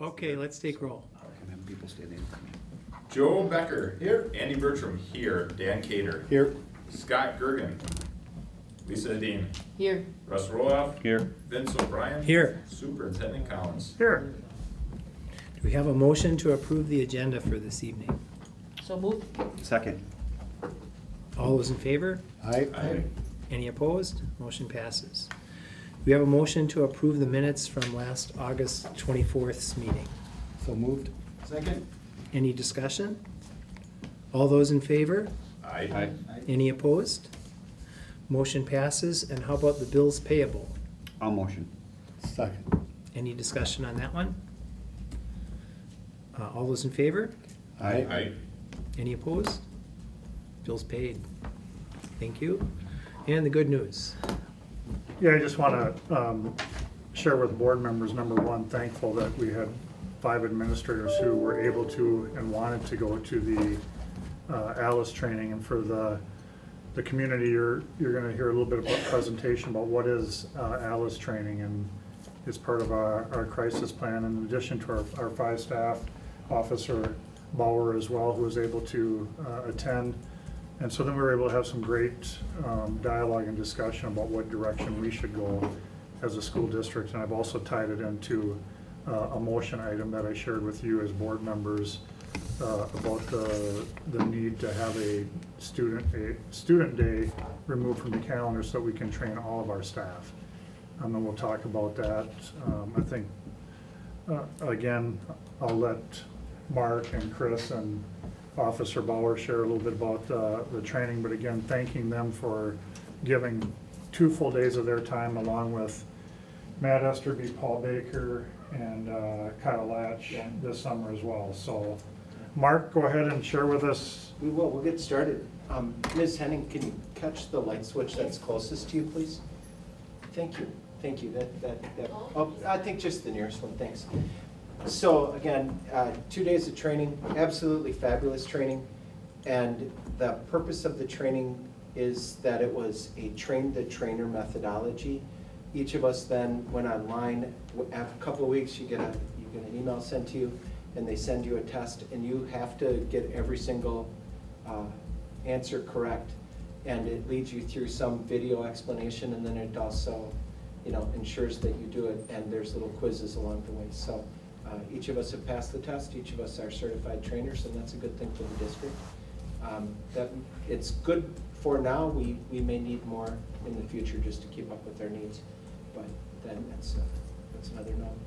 Okay, let's take roll. Can have people stay there. Joe Becker. Here. Andy Bertram, here. Dan Cater. Here. Scott Gergen. Lisa Nadine. Here. Russ Roloff. Here. Vince O'Brien. Here. Superintendent Collins. Here. Do we have a motion to approve the agenda for this evening? So moved. Second. All those in favor? Aye. Any opposed? Motion passes. We have a motion to approve the minutes from last August 24th's meeting. So moved. Second. Any discussion? All those in favor? Aye. Any opposed? Motion passes. And how about the bills payable? I'll motion. Second. Any discussion on that one? All those in favor? Aye. Any opposed? Bills paid. Thank you. And the good news. Yeah, I just want to share with board members, number one, thankful that we had 5 administrators who were able to and wanted to go to the ALIS training. And for the community, you're going to hear a little bit about presentation about what is ALIS training, and it's part of our crisis plan, in addition to our 5 staff, Officer Bauer as well, who was able to attend. And so then we were able to have some great dialogue and discussion about what direction we should go as a school district. And I've also tied it into a motion item that I shared with you as board members about the need to have a student day removed from the calendar so that we can train all of our staff. And we'll talk about that. I think, again, I'll let Mark and Chris and Officer Bauer share a little bit about the training, but again, thanking them for giving 2 full days of their time, along with Matt Esterby, Paul Baker, and Kyle Latch this summer as well. So, Mark, go ahead and share with us. We will. We'll get started. Ms. Henning, can you catch the light switch that's closest to you, please? Thank you. Thank you. Oh, I think just the nearest one. Thanks. So again, 2 days of training, absolutely fabulous training. And the purpose of the training is that it was a train-the-trainer methodology. Each of us then went online. After a couple of weeks, you get an email sent to you, and they send you a test, and you have to get every single answer correct. And it leads you through some video explanation, and then it also, ensures that you do it, and there's little quizzes along the way. So each of us have passed the test. Each of us are certified trainers, and that's a good thing for the district. That it's good for now. We may need more in the future just to keep up with our needs, but then that's another note.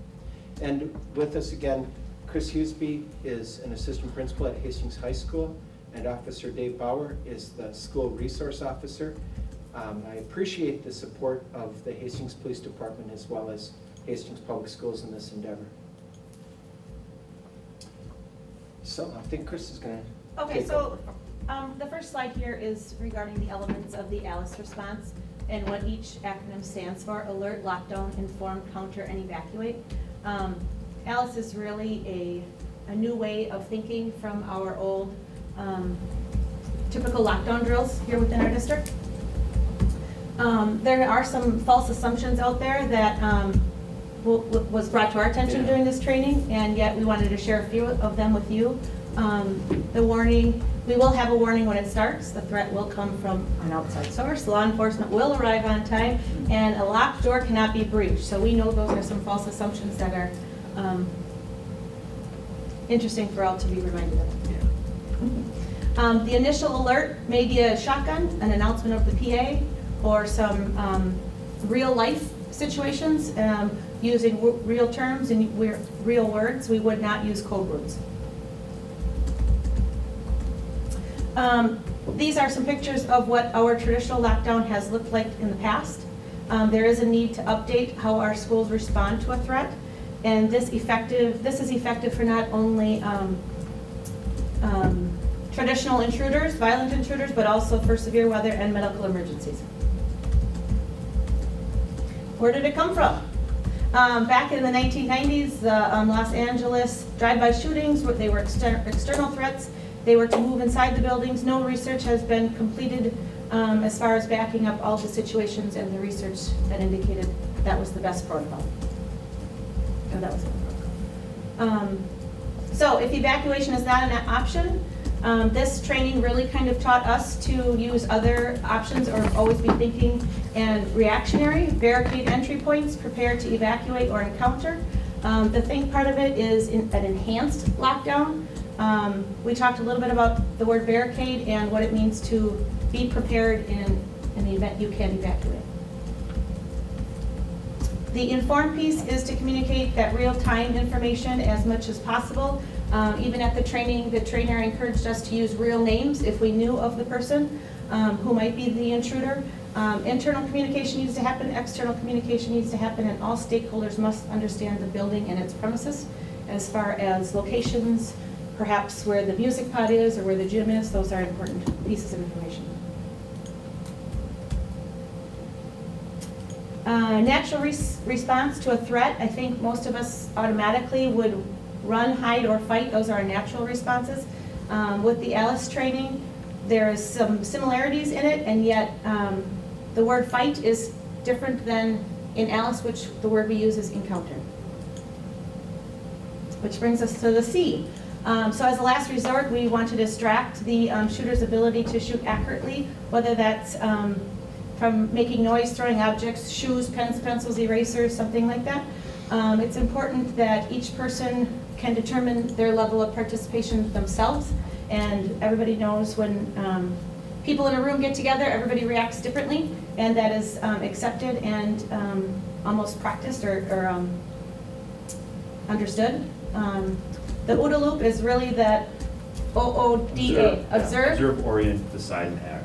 And with us again, Chris Hughesby is an assistant principal at Hastings High School, and Officer Dave Bauer is the school resource officer. I appreciate the support of the Hastings Police Department as well as Hastings Public Schools in this endeavor. So I think Chris is going to Okay, so the first slide here is regarding the elements of the ALIS response and what each acronym stands for: alert, lockdown, inform, counter, and evacuate. ALIS is really a new way of thinking from our old typical lockdown drills here within our district. There are some false assumptions out there that was brought to our attention during this training, and yet we wanted to share a few of them with you. The warning, we will have a warning when it starts. The threat will come from an outside source. Law enforcement will arrive on time, and a locked door cannot be breached. So we know those are some false assumptions that are interesting for all to be reminded of. The initial alert may be a shotgun, an announcement of the PA, or some real life situations using real terms and real words. We would not use code words. These are some pictures of what our traditional lockdown has looked like in the past. There is a need to update how our schools respond to a threat, and this is effective for not only traditional intruders, violent intruders, but also for severe weather and medical emergencies. Where did it come from? Back in the 1990s, Los Angeles drive-by shootings, they were external threats. They were to move inside the buildings. No research has been completed as far as backing up all the situations and the research that indicated that was the best protocol. And that was the protocol. So if evacuation is not an option, this training really kind of taught us to use other options or always be thinking and reactionary, barricade entry points, prepare to evacuate or encounter. The think part of it is an enhanced lockdown. We talked a little bit about the word barricade and what it means to be prepared in the event you can evacuate. The inform piece is to communicate that real-time information as much as possible. Even at the training, the trainer encouraged us to use real names if we knew of the person who might be the intruder. Internal communication needs to happen, external communication needs to happen, and all stakeholders must understand the building and its premises as far as locations, perhaps where the music pod is or where the gym is. Those are important pieces of information. Natural response to a threat. I think most of us automatically would run, hide, or fight. Those are our natural responses. With the ALICE training, there is some similarities in it, and yet the word fight is different than in ALICE, which the word we use is encounter. Which brings us to the C. So as a last resort, we want to distract the shooter's ability to shoot accurately, whether that's from making noise, throwing objects, shoes, pens, pencils, erasers, something like that. It's important that each person can determine their level of participation themselves, and everybody knows when people in a room get together, everybody reacts differently, and that is accepted and almost practiced or understood. The OODA loop is really that OODA, observe. Observe, orient, decide, and act.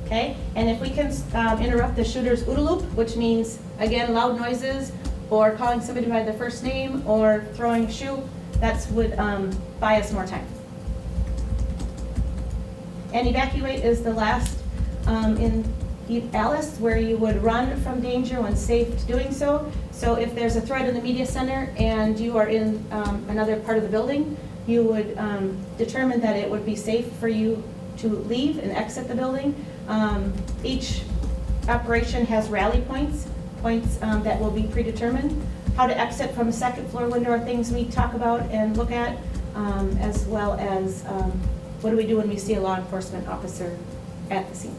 Okay, and if we can interrupt the shooter's OODA loop, which means, again, loud noises, or calling somebody by their first name, or throwing a shoe, that would buy us more time. And evacuate is the last in ALICE, where you would run from danger when safe doing so. So if there's a threat in the media center and you are in another part of the building, you would determine that it would be safe for you to leave and exit the building. Each operation has rally points that will be predetermined. How to exit from a second floor window are things we talk about and look at, as well as what do we do when we see a law enforcement officer at the scene.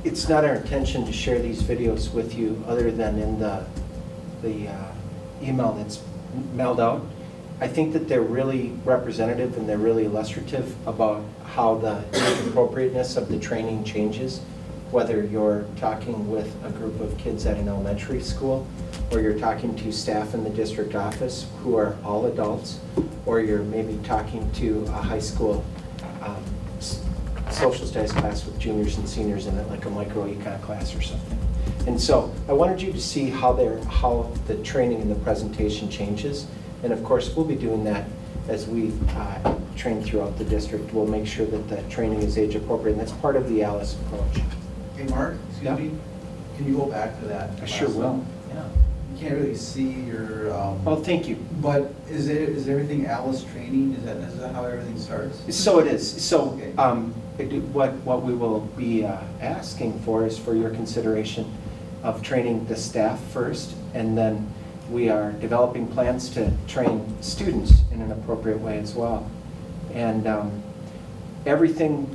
It's not our intention to share these videos with you other than in the email that's mailed out. I think that they're really representative and they're really illustrative about how the age appropriateness of the training changes, whether you're talking with a group of kids at an elementary school, or you're talking to staff in the district office who are all adults, or you're maybe talking to a high school social studies class with juniors and seniors in it, like a micro-econ class or something. And so I wanted you to see how the training and the presentation changes. And of course, we'll be doing that as we train throughout the district. We'll make sure that the training is age appropriate, and that's part of the ALICE approach. Hey, Mark, Yeah. excuse me, can you go back to that? I sure last will. one? Yeah. You can't really see your, Oh, thank you. but is everything Alice training? Is that how everything starts? So it is. So Okay. what we will be asking for is for your consideration of training the staff first, and then we are developing plans to train students in an appropriate way as well. And everything,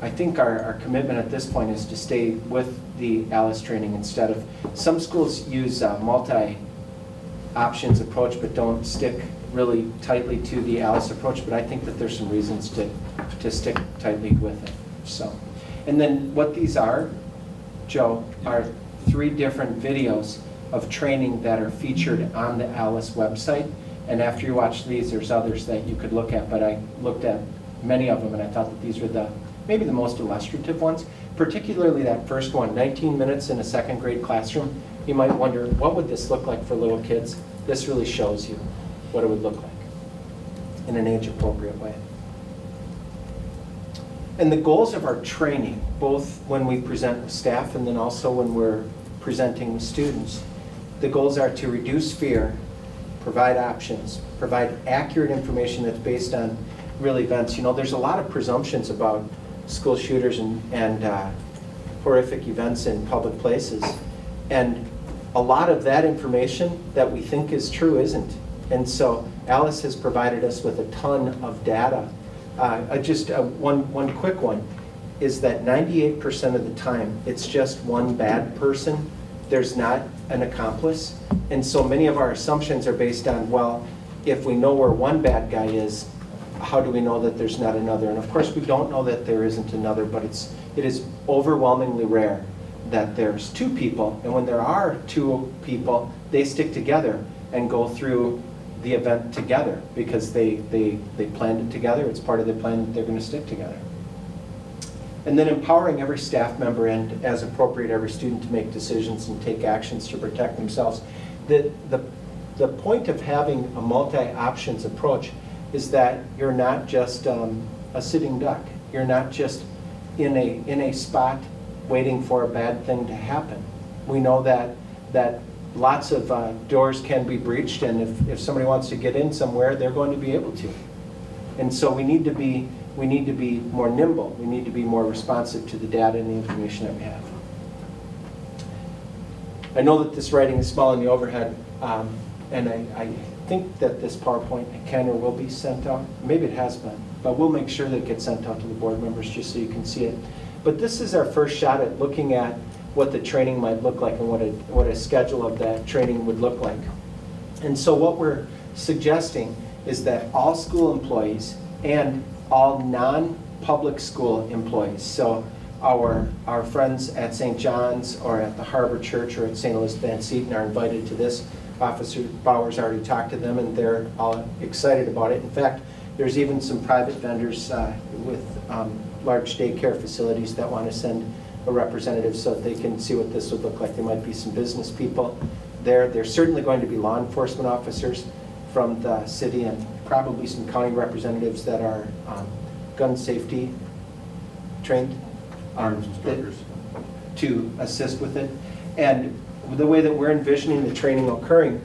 I think our commitment at this point is to stay with the ALICE training instead of, some schools use a multi-options approach but don't stick really tightly to the ALICE approach, but I think that there's some reasons to stick tightly with it. So, and then what these are, Joe, are 3 different videos of training that are featured on the ALICE website. And after you watch these, there's others that you could look at, but I looked at many of them and I thought that these were maybe the most illustrative ones, particularly that first one, 19 minutes in a second grade classroom. You might wonder, what would this look like for little kids? This really shows you what it would look like in an age appropriate way. And the goals of our training, both when we present with staff and then also when we're presenting with students, the goals are to reduce fear, provide options, provide accurate information that's based on real events. You know, there's a lot of presumptions about school shooters and horrific events in public places. And a lot of that information that we think is true isn't. And so Alice has provided us with a ton of data. Just one quick one is that 98% of the time, it's just one bad person. There's not an accomplice. And so many of our assumptions are based on, well, if we know where one bad guy is, how do we know that there's not another? And of course, we don't know that there isn't another, but it is overwhelmingly rare that there's two people. And when there are two people, they stick together and go through the event together because they planned it together. It's part of the plan that they're going to stick together. And then empowering every staff member and, as appropriate, every student to make decisions and take actions to protect themselves. The point of having a multi-options approach is that you're not just a sitting duck. You're not just in a spot waiting for a bad thing to happen. We know that lots of doors can be breached, and if somebody wants to get in somewhere, they're going to be able to. And so we need to be more nimble. We need to be more responsive to the data and the information that we have. I know that this writing is small in the overhead, and I think that this PowerPoint can or will be sent out. Maybe it has been, but we'll make sure that it gets sent out to the board members just so you can see it. But this is our first shot at looking at what the training might look like and what a schedule of that training would look like. And so what we're suggesting is that all school employees and all non-public school employees, so our friends at St. John's or at the Harbor Church or at St. Elizabeth Van Seton are invited to this. Officer Bowers already talked to them and they're all excited about it. In fact, there's even some private vendors with large daycare facilities that want to send a representative so that they can see what this would look like. There might be some business people there. There's certainly going to be law enforcement officers from the city and probably some county representatives that are gun safety trained. Arms instructors. To assist with it. And the way that we're envisioning the training occurring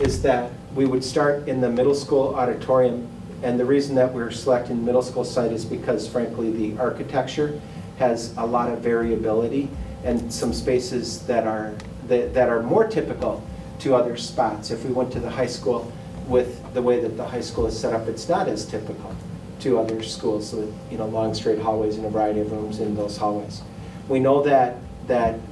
is that we would start in the middle school auditorium. And the reason that we're selecting the middle school site is because, frankly, the architecture has a lot of variability and some spaces that are more typical to other spots. If we went to the high school with the way that the high school is set up, it's not as typical to other schools with long straight hallways and a variety of rooms in those hallways. We know that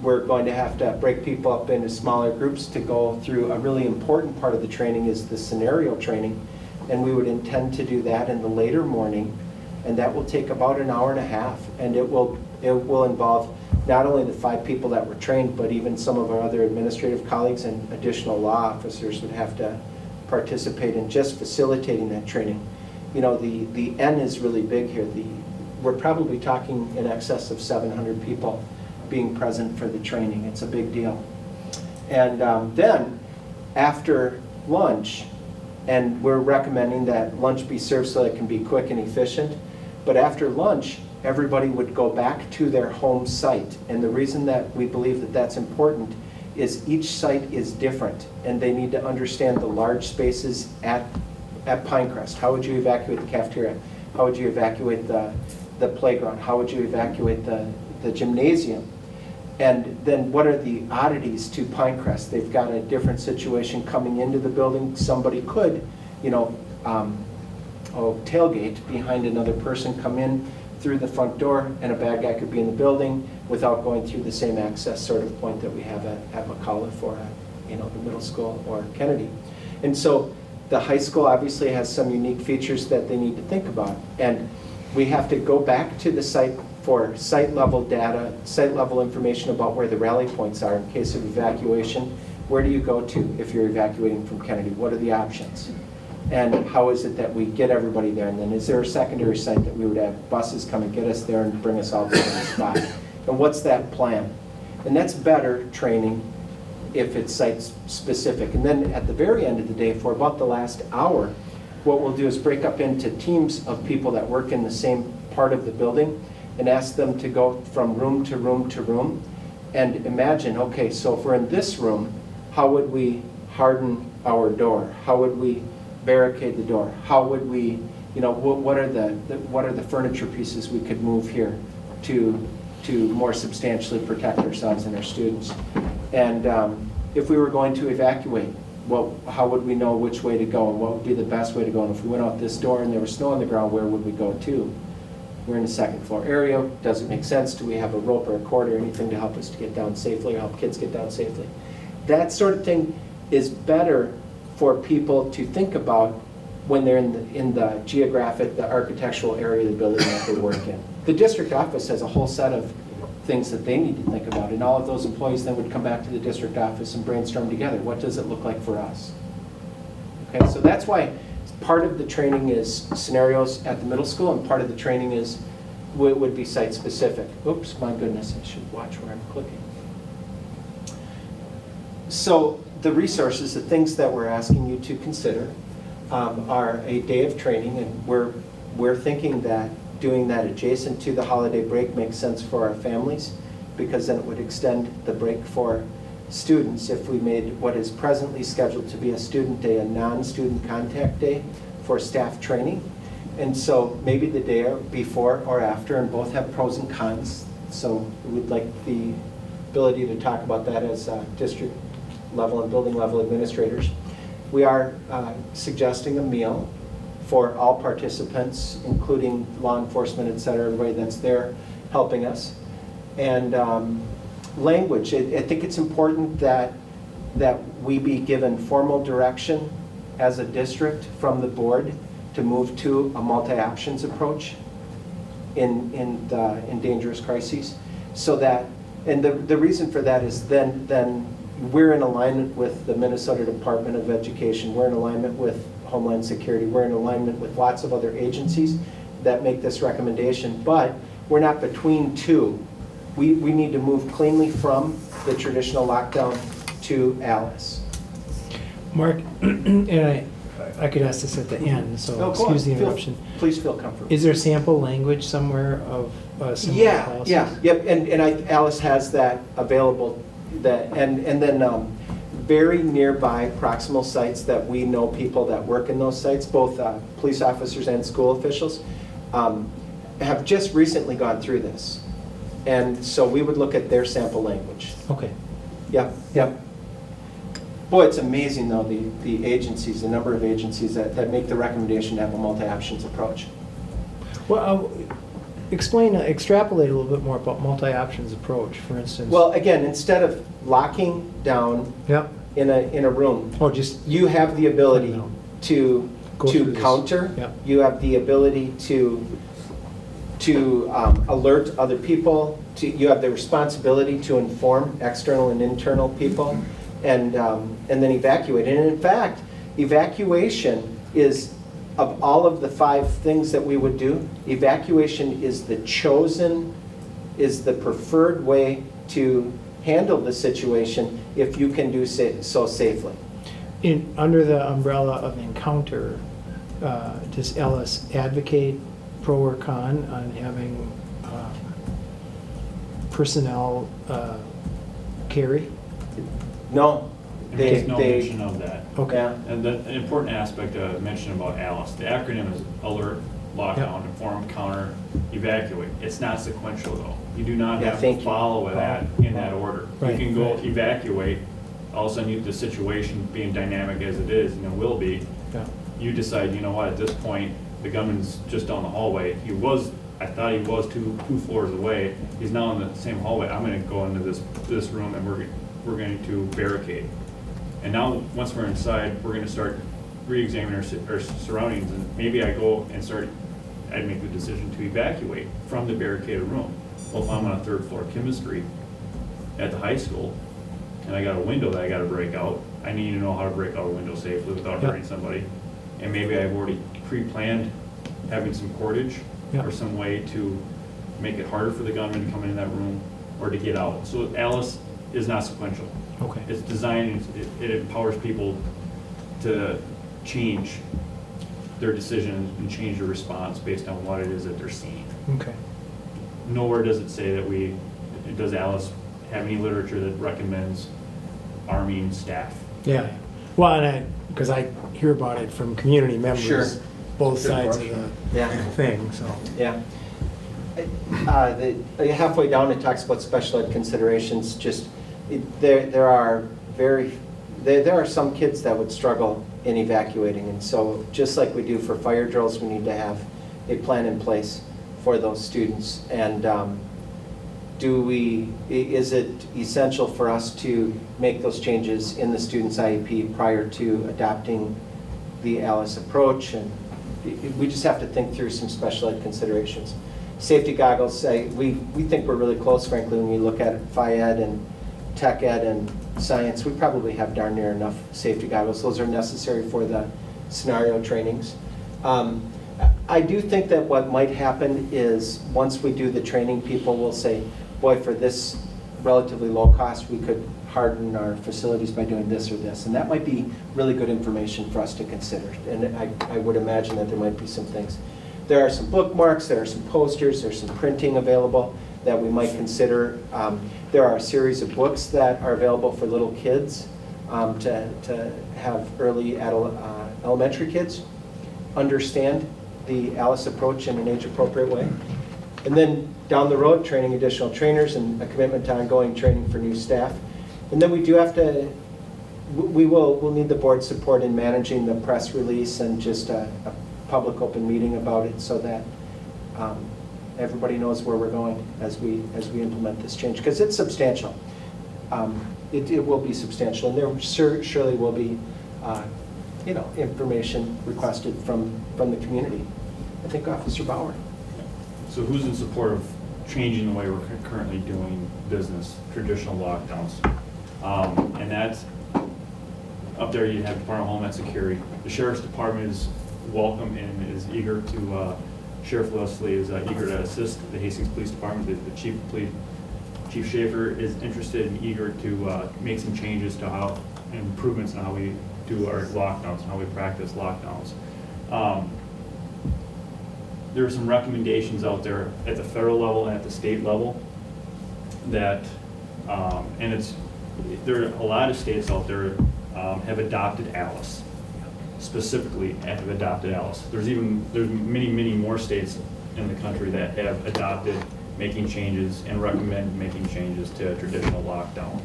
we're going to have to break people up into smaller groups to go through. A really important part of the training is the scenario training, and we would intend to do that in the later morning, and that will take about an hour and a half, and it will involve not only the 5 people that were trained, but even some of our other administrative colleagues and additional law officers would have to participate in just facilitating that training. The N is really big here. We're probably talking in excess of 700 people being present for the training. It's a big deal. And then after lunch, and we're recommending that lunch be served so that it can be quick and efficient, but after lunch, everybody would go back to their home site. And the reason that we believe that that's important is each site is different, and they need to understand the large spaces at Pinecrest. How would you evacuate the cafeteria? How would you evacuate the playground? How would you evacuate the gymnasium? And then what are the oddities to Pinecrest? They've got a different situation coming into the building. Somebody could, tailgate behind another person, come in through the front door, and a bad guy could be in the building without going through the same access sort of point that we have at McAuliffe or the middle school or Kennedy. And so the high school obviously has some unique features that they need to think about. And we have to go back to the site for site level data, site level information about where the rally points are in case of evacuation. Where do you go to if you're evacuating from Kennedy? What are the options? And how is it that we get everybody there? And then is there a secondary site that we would have buses come and get us there and bring us all to the spot? And what's that plan? And that's better training if it's site specific. And then at the very end of the day, for about the last hour, what we'll do is break up into teams of people that work in the same part of the building and ask them to go from room to room to room and imagine, okay, so if we're in this room, how would we harden our door? How would we barricade the door? How would we, what are the furniture pieces we could move here to more substantially protect ourselves and our students? And if we were going to evacuate, how would we know which way to go and what would be the best way to go? And if we went out this door and there was snow on the ground, where would we go to? We're in a second floor area. Does it make sense? Do we have a rope or a cord or anything to help us to get down safely or help kids get down safely? That sort of thing is better for people to think about when they're in the geographic, the architectural area of the building that they work in. The district office has a whole set of things that they need to think about, and all of those employees then would come back to the district office and brainstorm together. What does it look like for us? Okay, so that's why part of the training is scenarios at the middle school, and part of the training would be site-specific. Oops, my goodness, I should watch where I'm clicking. So the resources, the things that we're asking you to consider are a day of training, and we're thinking that doing that adjacent to the holiday break makes sense for our families, because then it would extend the break for students if we made what is presently scheduled to be a student day a non-student contact day for staff training. And so maybe the day before or after, and both have pros and cons. So we'd like the ability to talk about that as district level and building level administrators. We are suggesting a meal for all participants, including law enforcement, et cetera, everybody that's there helping us. And language, I think it's important that we be given formal direction as a district from the board to move to a multi-options approach in dangerous crises. So that, and the reason for that is then we're in alignment with the Minnesota Department of Education, we're in alignment with Homeland Security, we're in alignment with lots of other agencies that make this recommendation, but we're not between two. We need to move cleanly from the traditional lockdown to Alice. Mark, and I could ask this at the end, so No, go excuse the on. interruption. Please feel comfortable. Is there sample language somewhere of similar Yeah, policies? yep, and Alice has that available, and then very nearby proximal sites that we know people that work in those sites, both police officers and school officials, have just recently gone through this. And so we would look at their sample language. Okay. Yep. Boy, it's amazing though, the agencies, the number of agencies that make the recommendation to have a multi-options approach. Well, extrapolate a little bit more about multi-options approach, for instance. Well, again, instead of locking down Yep. in a room, Oh, just, you have the ability No. to Go through this. counter. Yep. You have the ability to alert other people. You have the responsibility to inform external and internal people, and then evacuate. And in fact, evacuation is, of all of the 5 things that we would do, evacuation is the preferred way to handle the situation if you can do so safely. under the umbrella of encounter, does Alice advocate pro or con on having personnel carry? No, And there's no they, mention of that. Okay. yeah, And an important aspect to mention about ALICE, the acronym is alert, lockdown, inform, counter, evacuate. It's not sequential though. You do not Yeah, have thank to you. follow that in that order. You Right, can go right. evacuate, all of a sudden the situation being dynamic as it is, and it will be, Yeah. you decide, you know what, at this point, the gunman's just down the hallway. I thought he was two floors away. He's now in the same hallway. I'm gonna go into this room and we're going to barricade. And now, once we're inside, we're gonna start re-examining our surroundings, and maybe I'd make the decision to evacuate from the barricaded room. Well, if I'm on a 3rd floor chemistry at the high school, and I got a window that I gotta break out, I need to know how to break out a window safely without Yeah. hurting somebody. And maybe I've already pre-planned having some cordage Yeah. or some way to make it harder for the gunman to come in that room or to get out. So ALICE is not sequential. Okay. It's designed, it empowers people to change their decision and change their response based on what it is that they're seeing. Okay. Nowhere does it say that does ALICE have any literature that recommends arming staff? Yeah. Well, because I hear about it from community members, Sure. both sides of yeah. the thing, so. Yeah. Halfway down, it talks about special ed considerations. There are there are some kids that would struggle in evacuating. And so just like we do for fire drills, we need to have a plan in place for those students. And is it essential for us to make those changes in the student's IEP prior to adopting the ALICE approach? And we just have to think through some special ed considerations. Safety goggles, we think we're really close, frankly, when we look at Phy-Ed and Tech Ed and Science. We probably have darn near enough safety goggles. Those are necessary for the scenario trainings. I do think that what might happen is once we do the training, people will say, boy, for this relatively low cost, we could harden our facilities by doing this or this. And that might be really good information for us to consider. And I would imagine that there might be some things. There are some bookmarks, there are some posters, there's some printing available that we might consider. There are a series of books that are available for little kids to have early elementary kids understand the ALICE approach in an age-appropriate way. And then down the road, training additional trainers and a commitment to ongoing training for new staff. And then we do have to, we'll need the board's support in managing the press release and just a public open meeting about it so that everybody knows where we're going as we implement this change, because it's substantial. It will be substantial, and there surely will be information requested from the community. I think Officer Bauer. So who's in support of changing the way we're currently doing business, traditional lockdowns? And that's, up there you have Department of Homeland Security. The Sheriff's Department is welcome and is eager to, Sheriff Leslie is eager to assist the Hastings Police Department. The Chief Schaefer is interested and eager to make some changes to how, improvements in how we do our lockdowns and how we practice lockdowns. There are some recommendations out there at the federal level and at the state level that, and there are a lot of states out there have adopted ALICE, specifically have adopted ALICE. There's many more states in the country that have adopted making changes and recommend making changes to a traditional lockdown.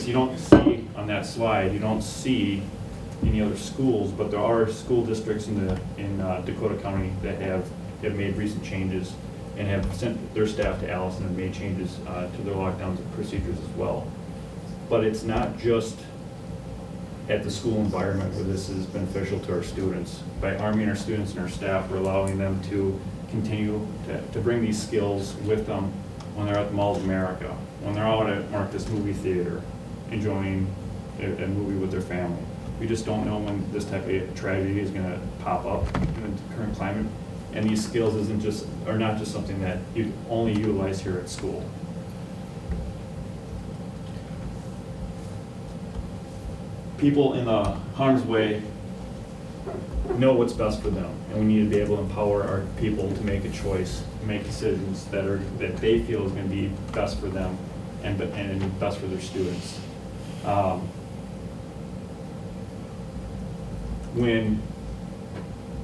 You don't see on that slide, you don't see any other schools, but there are school districts in Dakota County that have made recent changes and have sent their staff to ALICE and have made changes to their lockdowns and procedures as well. But it's not just at the school environment where this is beneficial to our students. By arming our students and our staff, we're allowing them to continue to bring these skills with them when they're at the Malls of America, when they're out at Marcus Movie Theater, enjoying a movie with their family. We just don't know when this type of tragedy is going to pop up in the current climate. And these skills are not just something that you only utilize here at school. People in the harm's way know what's best for them, and we need to be able to empower our people to make a choice, to make decisions that they feel is going to be best for them and best for their students. When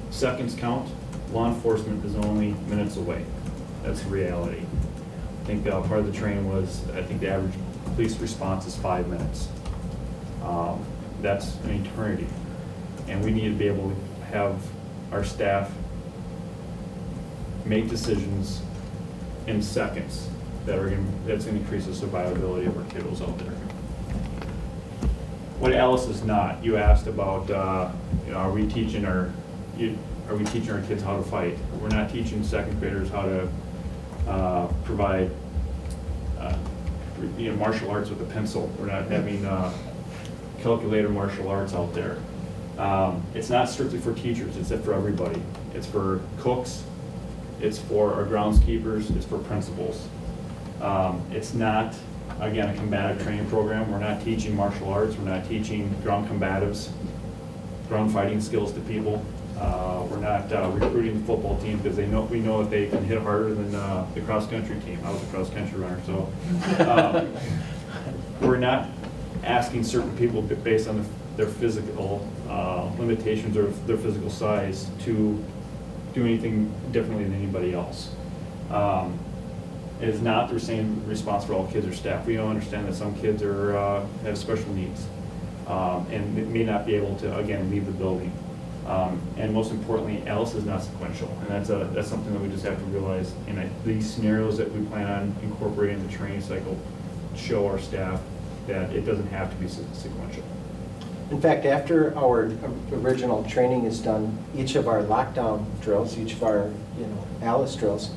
seconds count, law enforcement is only minutes away. That's the reality. I think part of the training was, I think the average police response is 5 minutes. That's an eternity. And we need to be able to have our staff make decisions in seconds that's going to increase the survivability of our kiddos out there. What ALICE is not, you asked about, are we teaching our kids how to fight? We're not teaching second graders how to provide martial arts with a pencil. We're not having calculator martial arts out there. It's not strictly for teachers, it's for everybody. It's for cooks, it's for our groundskeepers, it's for principals. It's not, again, a combative training program. We're not teaching martial arts, we're not teaching ground combatives, ground fighting skills to people. We're not recruiting the football team because we know that they can hit harder than the cross-country team. I was a cross-country runner, so. We're not asking certain people based on their physical limitations or their physical size to do anything differently than anybody else. It is not the same response for all kids or staff. We don't understand that some kids are, have special needs, and may not be able to, again, leave the building. And most importantly, Alice is not sequential, and that's something that we just have to realize. And these scenarios that we plan on incorporating in the training cycle show our staff that it doesn't have to be sequential. In fact, after our original training is done, each of our lockdown drills, each of our, Alice drills,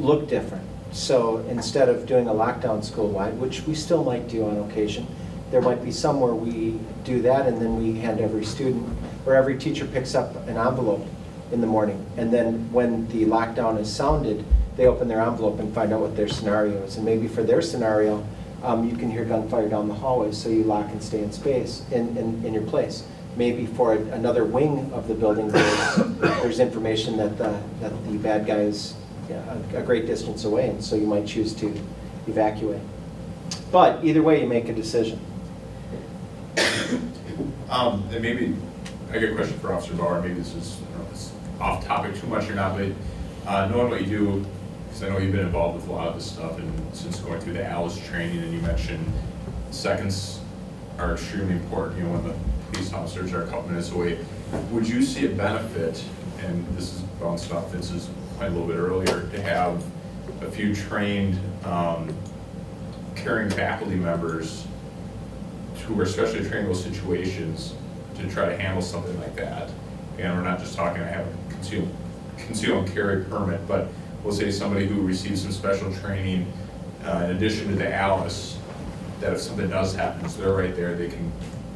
look different. So instead of doing a lockdown school-wide, which we still might do on occasion, there might be some where we do that and then we hand every student, or every teacher picks up an envelope in the morning. And then when the lockdown is sounded, they open their envelope and find out what their scenario is. And maybe for their scenario, you can hear gunfire down the hallway, so you lock and stay in space, in your place. Maybe for another wing of the building, there's information that the bad guy is a great distance away, and so you might choose to evacuate. But either way, you make a decision. And maybe, I got a question for Officer Bauer, maybe this is, I don't know if it's off topic too much or not, but knowing what you do, because I know you've been involved with a lot of this stuff, and since going through the ALICE training, and you mentioned seconds are extremely important, when the police officers are a couple minutes away, would you see a benefit, and this is bounced off Vince's point a little bit earlier, to have a few trained caring faculty members who are especially trained in those situations to try to handle something like that? And we're not just talking, I have a conceal and carry permit, but we'll say somebody who receives some special training in addition to the ALICE, that if something does happen, so they're right there, they can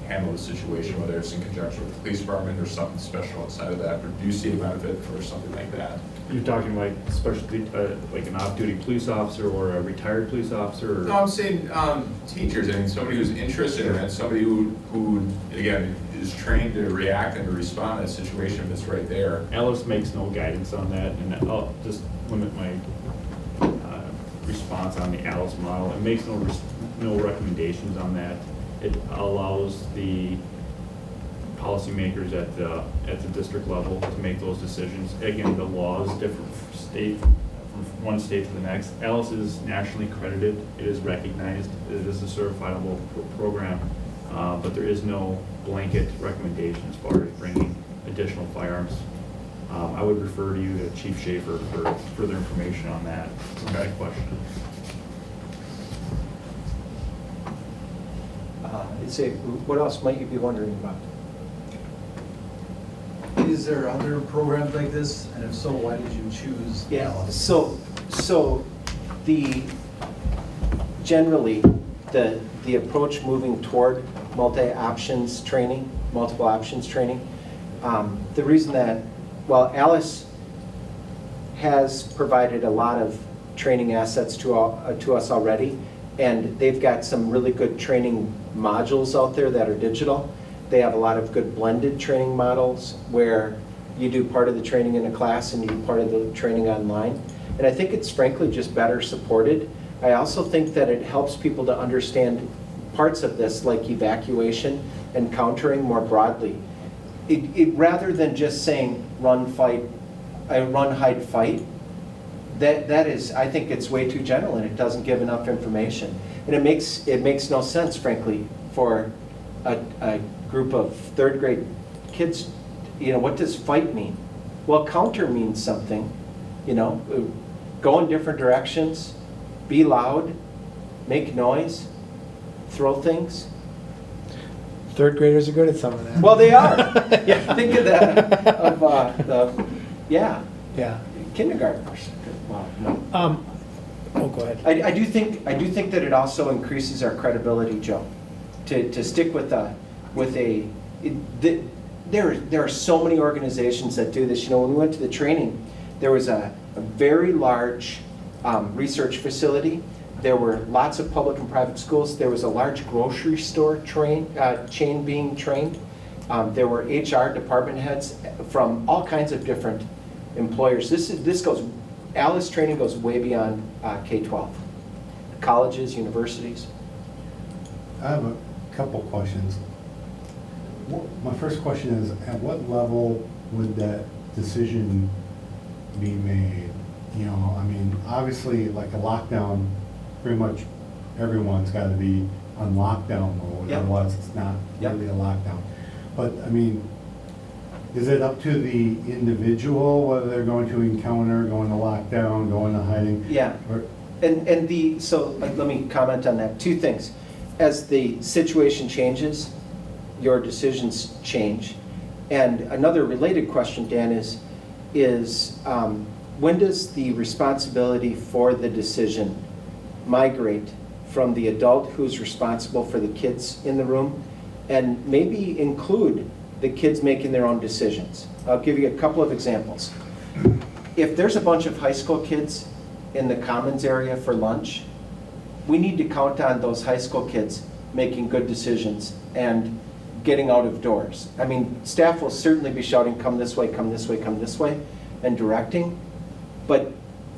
handle the situation, whether it's in conjunction with the police department or something special outside of that. But do you see a benefit for something like that? You're talking like especially like an off-duty police officer or a retired police officer? Or? No, I'm saying teachers. I mean, somebody who's interested in it, somebody who again is trained to react and to respond in a situation if it's right there. Alice makes no guidance on that, and I'll just limit my response on the Alice model. It makes no recommendations on that. It allows the policymakers at the district level to make those decisions. Again, the law is different from one state to the next. Alice is nationally accredited. It is recognized. It is a certifiable program, but there is no blanket recommendation as far as bringing additional firearms. I would refer to you to Chief Schaefer for further information on that question. What else might you be wondering about? Is there other programs like this? And if so, why did you choose Alice? So generally, the approach moving toward multiple options training, the reason that, well, Alice has provided a lot of training assets to us already, and they've got some really good training modules out there that are digital. They have a lot of good blended training models where you do part of the training in a class and you do part of the training online. And I think it's frankly just better supported. I also think that it helps people to understand parts of this, like evacuation and countering more broadly. Rather than just saying run, hide, fight, that is, I think it's way too general and it doesn't give enough information. And it makes no sense, frankly, for a group of third grade kids. What does fight mean? Well, counter means something. Go in different directions, be loud, make noise, throw things. Third graders are good at some of that. Well, they are. Yeah, think of that. Yeah. Kindergartners. Wow. No. Go ahead. I do think that it also increases our credibility, Joe, to stick with there are so many organizations that do this. When we went to the training, there was a very large research facility. There were lots of public and private schools. There was a large grocery store chain being trained. There were HR department heads from all kinds of different employers. Alice training goes way beyond K-12. Colleges, universities. I have a couple questions. My first question is, at what level would that decision be made You know, I mean, obviously, like a lockdown, pretty much everyone's got to be on lockdown mode, Yep. otherwise it's not Yep. really a lockdown. But, I mean, is it up to the individual whether they're going to encounter, going to lockdown, going to hiding? Yeah. Or- So let me comment on that. Two things. As the situation changes, your decisions change. And another related question, Dan, is when does the responsibility for the decision migrate from the adult who's responsible for the kids in the room, and maybe include the kids making their own decisions? I'll give you a couple of examples. If there's a bunch of high school kids in the commons area for lunch, we need to count on those high school kids making good decisions and getting out of doors. I mean, staff will certainly be shouting, come this way, come this way, come this way, and directing, but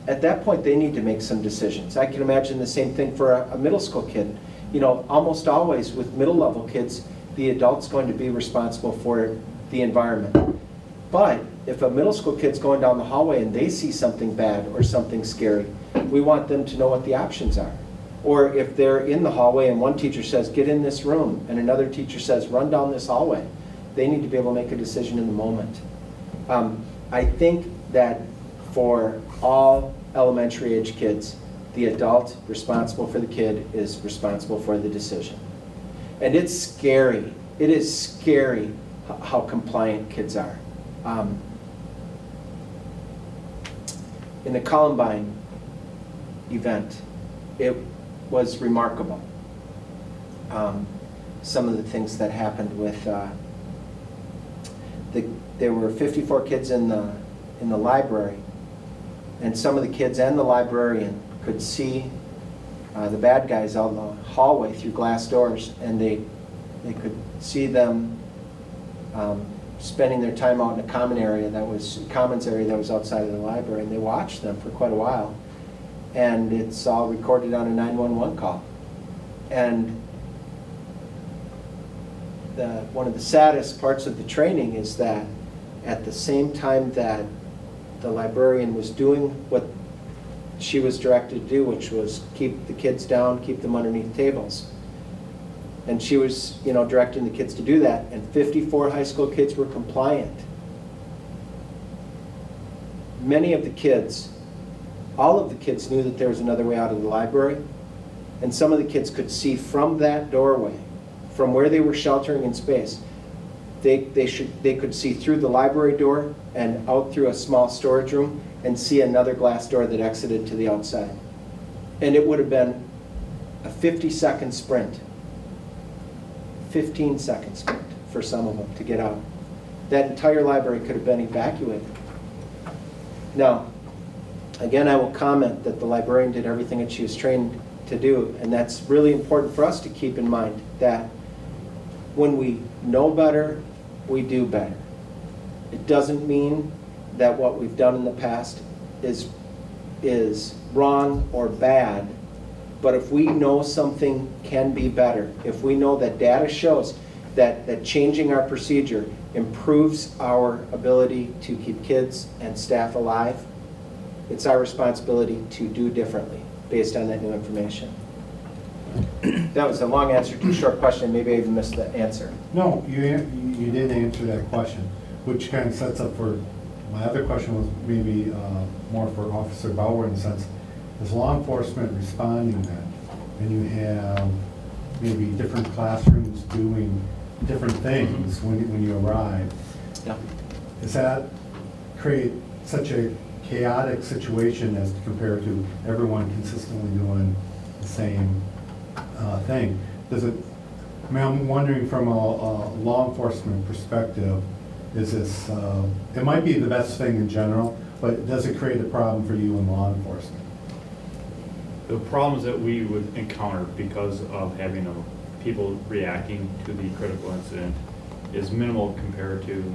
at that point, they need to make some decisions. I can imagine the same thing for a middle school kid. You know, almost always with middle level kids, the adult's going to be responsible for the environment. But if a middle school kid's going down the hallway and they see something bad or something scary, we want them to know what the options are. Or if they're in the hallway and one teacher says, get in this room, and another teacher says, run down this hallway, they need to be able to make a decision in the moment. I think that for all elementary age kids, the adult responsible for the kid is responsible for the decision. And it's scary. It is scary how compliant kids are. In the Columbine event, it was remarkable. Some of the things that happened with, there were 54 kids in the library, and some of the kids and the librarian could see the bad guys out in the hallway through glass doors, and they could see them spending their time out in a commons area that was outside of the library, and they watched them for quite a while. And it's all recorded on a 911 call. And one of the saddest parts of the training is that at the same time that the librarian was doing what she was directed to do, which was keep the kids down, keep them underneath tables. And she was, directing the kids to do that, and 54 high school kids were compliant. Many of the kids, all of the kids knew that there was another way out of the library, and some of the kids could see from that doorway, from where they were sheltering in space. They could see through the library door and out through a small storage room and see another glass door that exited to the outside. And it would have been a 50-second sprint, 15-second sprint for some of them to get out. That entire library could have been evacuated. Now, again, I will comment that the librarian did everything that she was trained to do, and that's really important for us to keep in mind, that when we know better, we do better. It doesn't mean that what we've done in the past is wrong or bad, but if we know something can be better, if we know that data shows that changing our procedure improves our ability to keep kids and staff alive, it's our responsibility to do differently based on that new information. That was a long answer to a short question. Maybe I even missed the answer. No, you did answer that question, which kind of sets up for, my other question was maybe more for Officer Bauer in the sense, is law enforcement responding then? And you have maybe different classrooms doing different things when you arrive. Yeah. Does that create such a chaotic situation as compared to everyone consistently doing the same thing? Does it, I mean, I'm wondering from a law enforcement perspective, is this, it might be the best thing in general, but does it create a problem for you in law enforcement? The problems that we would encounter because of having people reacting to the critical incident is minimal compared to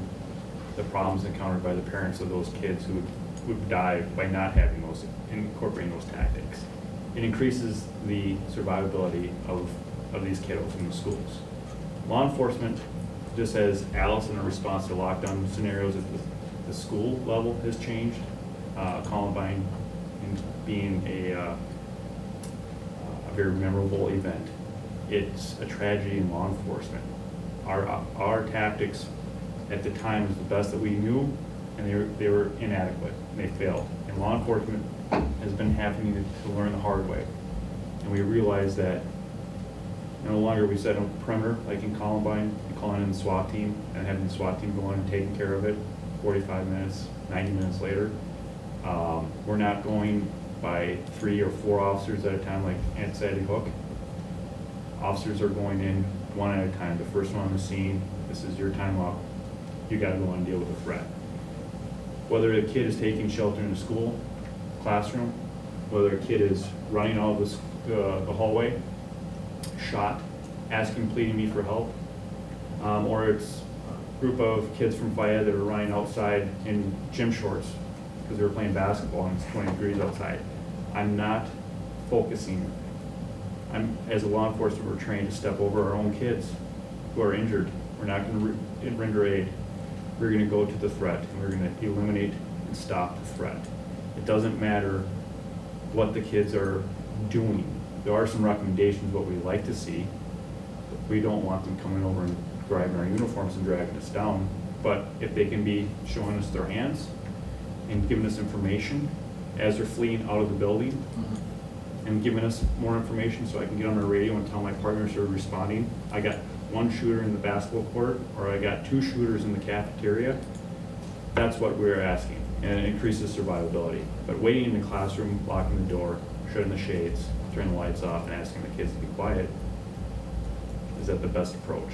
the problems encountered by the parents of those kids who would die by not having those, incorporating those tactics. It increases the survivability of these kiddos in the schools. Law enforcement, just as Alice in response to lockdown scenarios at the school level has changed, Columbine in being a very memorable event. It's a tragedy in law enforcement. Our tactics at the time was the best that we knew, and they were inadequate, and they failed. And law enforcement has been having to learn the hard way. And we realized that no longer we set a perimeter, like in Columbine, and calling in the SWAT team, and having the SWAT team go in and taking care of it 45 minutes, 90 minutes later. We're not going by 3 or 4 officers at a time like at Sandy Hook. Officers are going in one at a time. The first one on the scene, this is your time up. You gotta go and deal with the threat. Whether a kid is taking shelter in a school, classroom, whether a kid is running out of the hallway, shot, asking, pleading me for help, or it's a group of kids from Fayette that are running outside in gym shorts because they were playing basketball and it's 20 degrees outside. I'm not focusing. As a law enforcement, we're trained to step over our own kids who are injured. We're not going to render aid. We're going to go to the threat, and we're going to eliminate and stop the threat. It doesn't matter what the kids are doing. There are some recommendations what we like to see. We don't want them coming over and grabbing our uniforms and dragging us down. But if they can be showing us their hands and giving us information as they're fleeing out of the building, and giving us more information so I can get on the radio and tell my partners who are responding, I got 1 shooter in the basketball court, or I got 2 shooters in the cafeteria. That's what we're asking, and it increases survivability. But waiting in the classroom, locking the door, shutting the shades, turning the lights off, and asking the kids to be quiet, is that the best approach?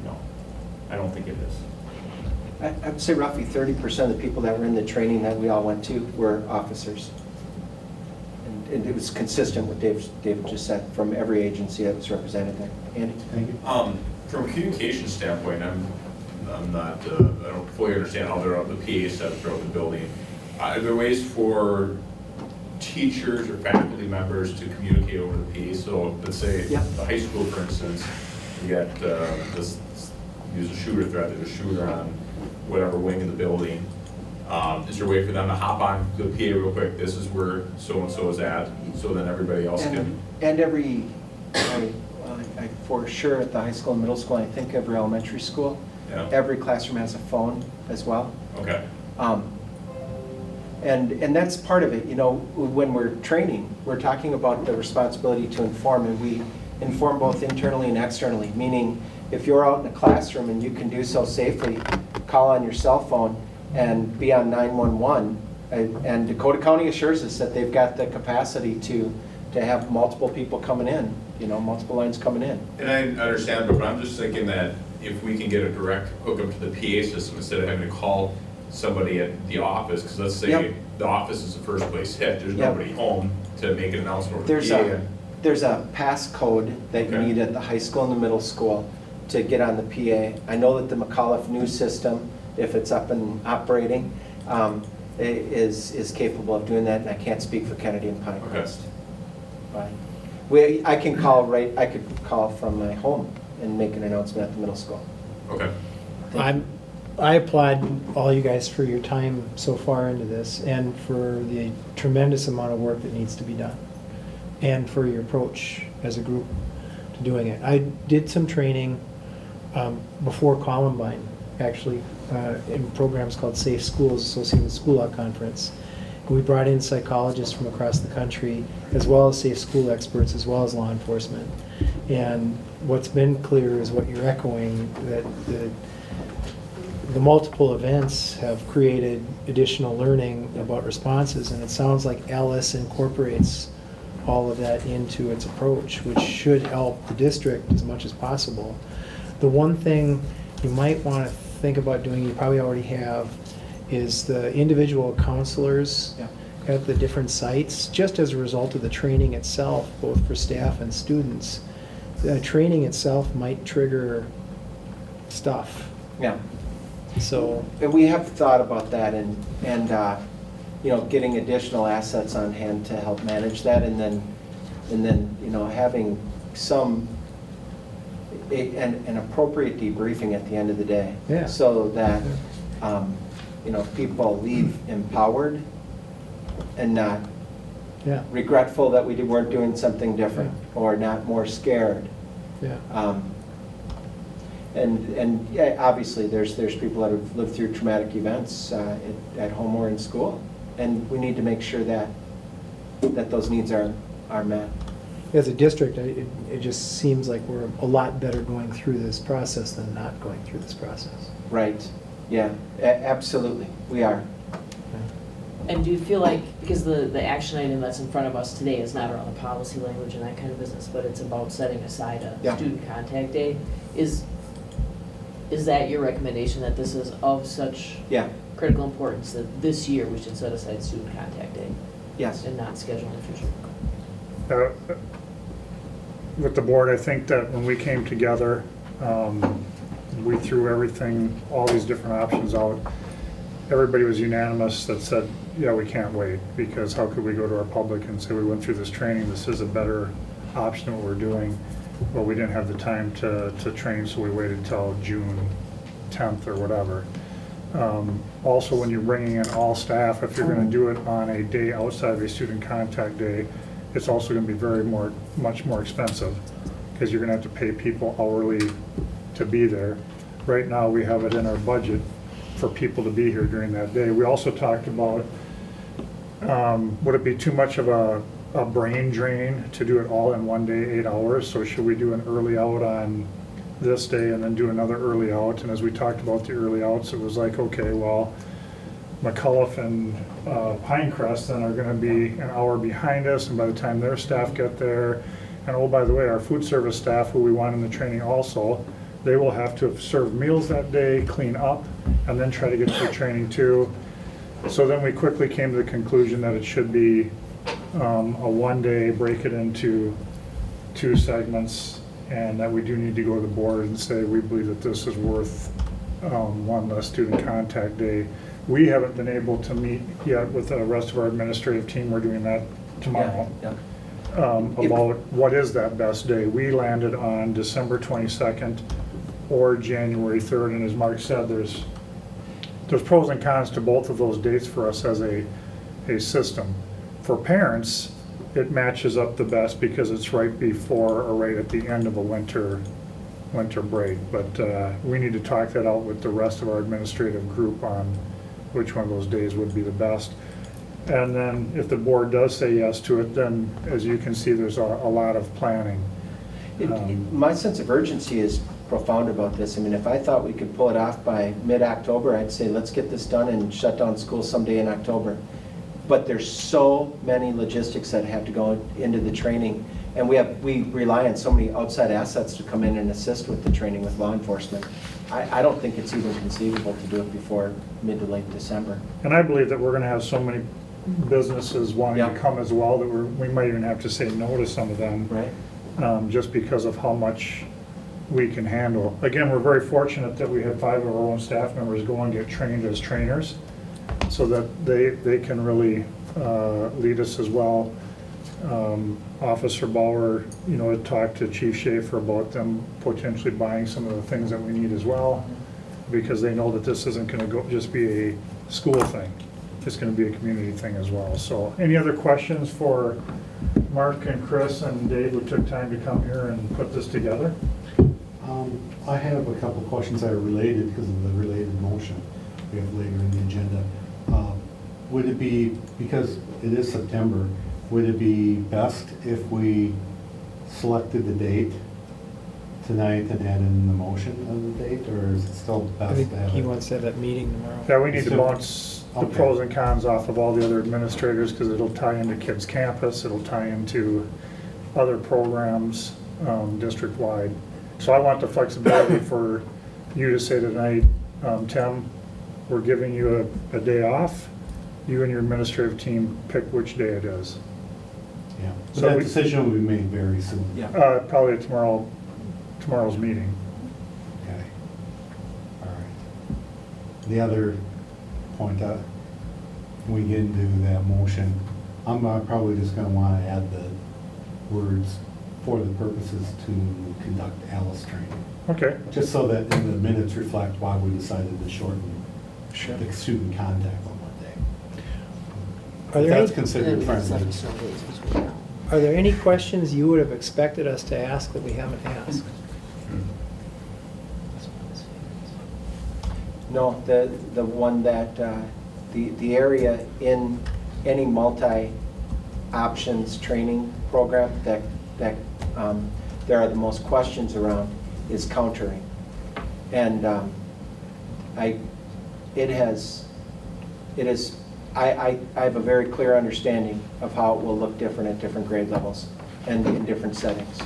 No, I don't think it is. I would say roughly 30% of the people that were in the training that we all went to were officers. And it was consistent with David just said from every agency that was represented there. Andy? Thank you. From a communication standpoint, I'm not, I don't fully understand how they're the PA set up throughout the building. Are there ways for teachers or faculty members to communicate over the PA? So let's say Yeah. the high school, for instance, you got this, use a shooter threat, there's a shooter on whatever wing of the building. Is there a way for them to hop on the PA real quick? This is where so-and-so is at, so then everybody else can. And every, for sure at the high school and middle school, I think every elementary school, Yeah. every classroom has a phone as well. Okay. And that's part of it, you know, when we're training, we're talking about the responsibility to inform, and we inform both internally and externally, meaning if you're out in a classroom and you can do so safely, call on your cell phone and be on 911. And Dakota County assures us that they've got the capacity to have multiple people coming in, you know, multiple lines coming in. And I understand, but I'm just thinking that if we can get a direct hookup to the PA system instead of having to call somebody at the office, because let's say Yep. the office is the first place hit, there's Yep. nobody home to make an announcement over There's the PA. there's a passcode that you Okay. need at the high school and the middle school to get on the PA. I know that the McAuliffe news system, if it's up and operating, is capable of doing that, and I can't speak for Kennedy and Pinecrest. But I could call from my home and make an announcement at the middle school. Okay. I applaud all you guys for your time so far into this and for the tremendous amount of work that needs to be done and for your approach as a group to doing it. I did some training before Columbine, actually, in programs called Safe Schools associated with School Law Conference. We brought in psychologists from across the country, as well as safe school experts, as well as law enforcement. And what's been clear is what you're echoing, that the multiple events have created additional learning about responses, and it sounds like Alice incorporates all of that into its approach, which should help the district as much as possible. The one thing you might want to think about doing, you probably already have, is the individual counselors Yeah. at the different sites, just as a result of the training itself, both for staff and students. The training itself might trigger stuff. Yeah. So, And we have thought about that and you know, getting additional assets on hand to help manage that, and then you know, having an appropriate debriefing at the end of the day. Yeah. So that you know, people leave empowered and not Yeah, regretful that we weren't doing something different, or not more scared. yeah. And yeah, obviously, there's people that have lived through traumatic events at home or in school, and we need to make sure that those needs are met. As a district, it just seems like we're a lot better going through this process than not going through this process. Right, yeah, absolutely, we are. And do you feel like, because the action item that's in front of us today is not around the policy language and that kind of business, but it's about setting aside a Yeah. student contact day, is that your recommendation, that this is of such Yeah, critical importance that this year we should set aside student contact day yes. and not schedule in the future? With the board, I think that when we came together, we threw everything, all these different options out. Everybody was unanimous that said, yeah, we can't wait, because how could we go to our public and say, we went through this training, this is a better option than what we're doing? Well, we didn't have the time to train, so we waited till June 10th or whatever. Also, when you're bringing in all staff, if you're gonna do it on a day outside of a student contact day, it's also gonna be much more expensive, because you're gonna have to pay people hourly to be there. Right now, we have it in our budget for people to be here during that day. We also talked about, would it be too much of a brain drain to do it all in one day, 8 hours? So should we do an early out on this day and then do another early out? And as we talked about the early outs, it was like, okay, well, McCullough and Pinecrest then are gonna be an hour behind us, and by the time their staff get there, and oh, by the way, our food service staff, who we want in the training also, they will have to serve meals that day, clean up, and then try to get to the training too. So then we quickly came to the conclusion that it should be a one-day, break it into 2 segments, and that we do need to go to the board and say, we believe that this is worth one less student contact day. We haven't been able to meet yet with the rest of our administrative team. We're doing that tomorrow. Yeah. About what is that best day. We landed on December 22nd or January 3rd, and as Mark said, there's pros and cons to both of those dates for us as a system. For parents, it matches up the best because it's right before or right at the end of a winter break. But we need to talk that out with the rest of our administrative group on which one of those days would be the best. And then if the board does say yes to it, then as you can see, there's a lot of planning. My sense of urgency is profound about this. I mean, if I thought we could pull it off by mid-October, I'd say, let's get this done and shut down school someday in October. But there's so many logistics that have to go into the training, and we rely on so many outside assets to come in and assist with the training with law enforcement. I don't think it's even conceivable to do it before mid to late December. And I believe that we're gonna have so many businesses wanting to Yeah. come as well that we might even have to say no to some of them. Right. Just because of how much we can handle. Again, we're very fortunate that we had 5 of our own staff members go and get trained as trainers, so that they can really lead us as well. Officer Bauer, had talked to Chief Schaefer about them potentially buying some of the things that we need as well, because they know that this isn't gonna just be a school thing. It's gonna be a community thing as well. So any other questions for Mark and Chris and Dave, who took time to come here and put this together? I have a couple of questions that are related because of the related motion we have later in the agenda. Would it be, because it is September, would it be best if we selected the date tonight and added in the motion of the date, or is it still I best think to have he it? wants to have that meeting tomorrow. Yeah, we need to So- bounce the Okay. pros and cons off of all the other administrators, because it'll tie into Kids Campus, it'll tie into other programs district-wide. So I want the flexibility for you to say tonight, Tim, we're giving you a day off. You and your administrative team pick which day it is. Yeah, So so that we- decision will be made very soon. Yeah. Probably at tomorrow's meeting. Okay. All right. The other point, when we get into that motion, I'm probably just gonna wanna add the words for the purposes to conduct ALICE training. Okay, Just so that in the minutes reflect why we decided to shorten Sure. the student contact on one day. Are there That's any- considered friendly. 7 snow days between now. Are there any questions you would have expected us to ask that we haven't asked? That's one of his favorites. No, the one that, the area in any multi-options training program that there are the most questions around is countering. And I have a very clear understanding of how it will look different at different grade levels and in different settings.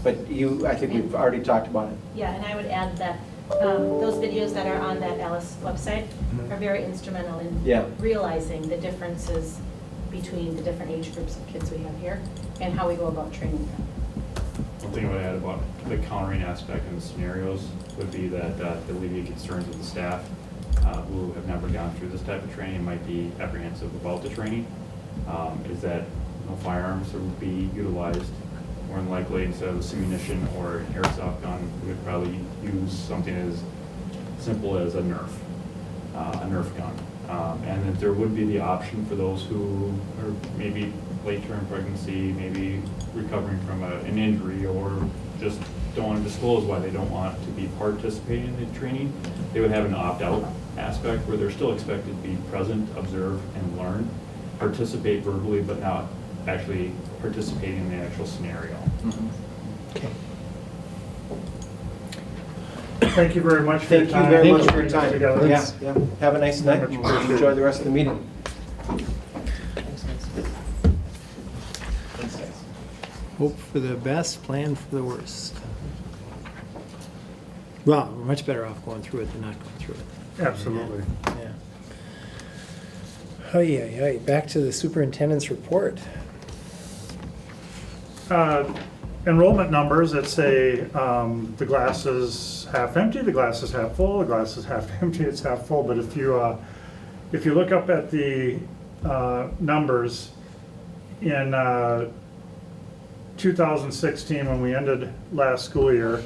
But I think we've already talked about it. Yeah, and I would add that those videos that are on that Alice website are very instrumental Yeah. in realizing the differences between the different age groups of kids we have here and how we go about training them. One thing I would add about the countering aspect and the scenarios would be that to alleviate concerns of the staff who have never gone through this type of training and might be apprehensive about the training, is that no firearms would be utilized. More than likely, instead of a simunition or an airsoft gun, we would probably use something as simple as a Nerf gun. And that there would be the option for those who are maybe late term pregnancy, maybe recovering from an injury, or just don't want to disclose why they don't want to be participating in the training. They would have an opt-out aspect where they're still expected to be present, observe, and learn, participate verbally, but not actually participating in the actual scenario. Okay. Thank you very much for your Thank you time. very Thank much you. for your time. Together. Yeah, yeah. Have a nice night. Much appreciated. Enjoy the rest of the meeting. Hope for the best, plan for the worst. Well, we're much better off going through it than not going through it. Absolutely. Yeah. Oh, yeah. Back to the superintendent's report. Enrollment numbers that say the glass is half empty, the glass is half full, the glass is half empty, it's half full. But if you look up at the numbers in 2016, when we ended last school year,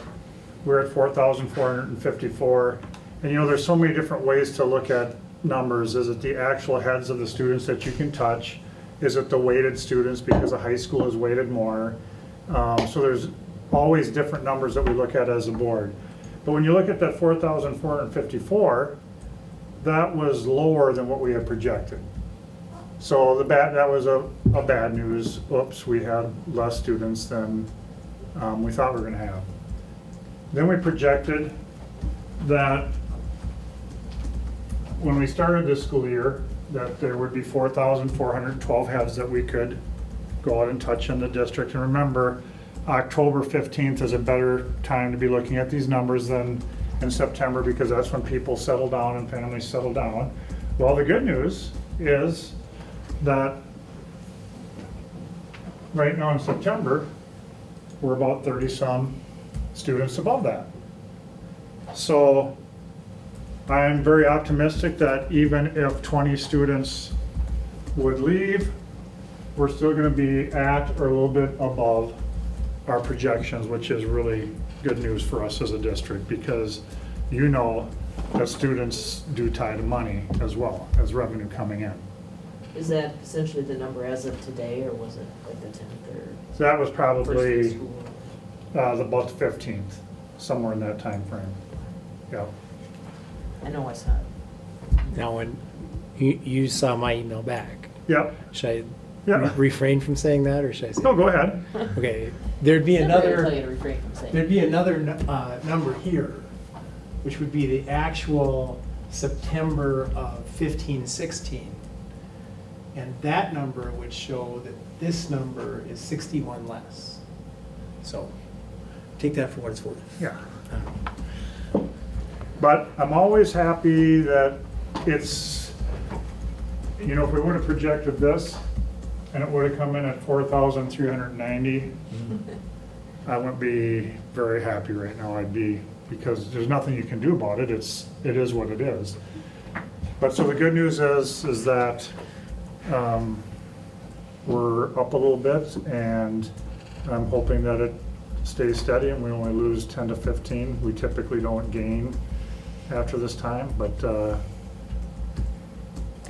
we're at 4,454. And there's so many different ways to look at numbers. Is it the actual heads of the students that you can touch? Is it the weighted students because a high school is weighted more? So there's always different numbers that we look at as a board. But when you look at that 4,454, that was lower than what we had projected. So that was a bad news. Oops, we had less students than we thought we were going to have. Then we projected that when we started this school year, that there would be 4,412 heads that we could go out and touch in the district. And remember, October 15th is a better time to be looking at these numbers than in September, because that's when people settle down and families settle down. Well, the good news is that right now in September, we're about 30-some students above that. So I'm very optimistic that even if 20 students would leave, we're still going to be at or a little bit above our projections, which is really good news for us as a district, because that students do tie to money as well as revenue coming in. Is that essentially the number as of today, or was it like the 10th or So that was first probably day of school? about the 15th, somewhere in that time frame. Yeah. I know I saw it. Now, when you saw my email back, Yep. should I Yeah. refrain from saying that, or should I say? No, go ahead. Okay, there'd be It's never gonna another. tell you to refrain from saying. There'd be another number here, which would be the actual September of 15-16. And that number would show that this number is 61 less. So take that for what it's worth. Yeah. But I'm always happy that it's, if we would have projected this and it would have come in at 4,390, I wouldn't be very happy right now. Because there's nothing you can do about it. It is what it is. But so the good news is that we're up a little bit, and I'm hoping that it stays steady and we only lose 10 to 15. We typically don't gain after this time, but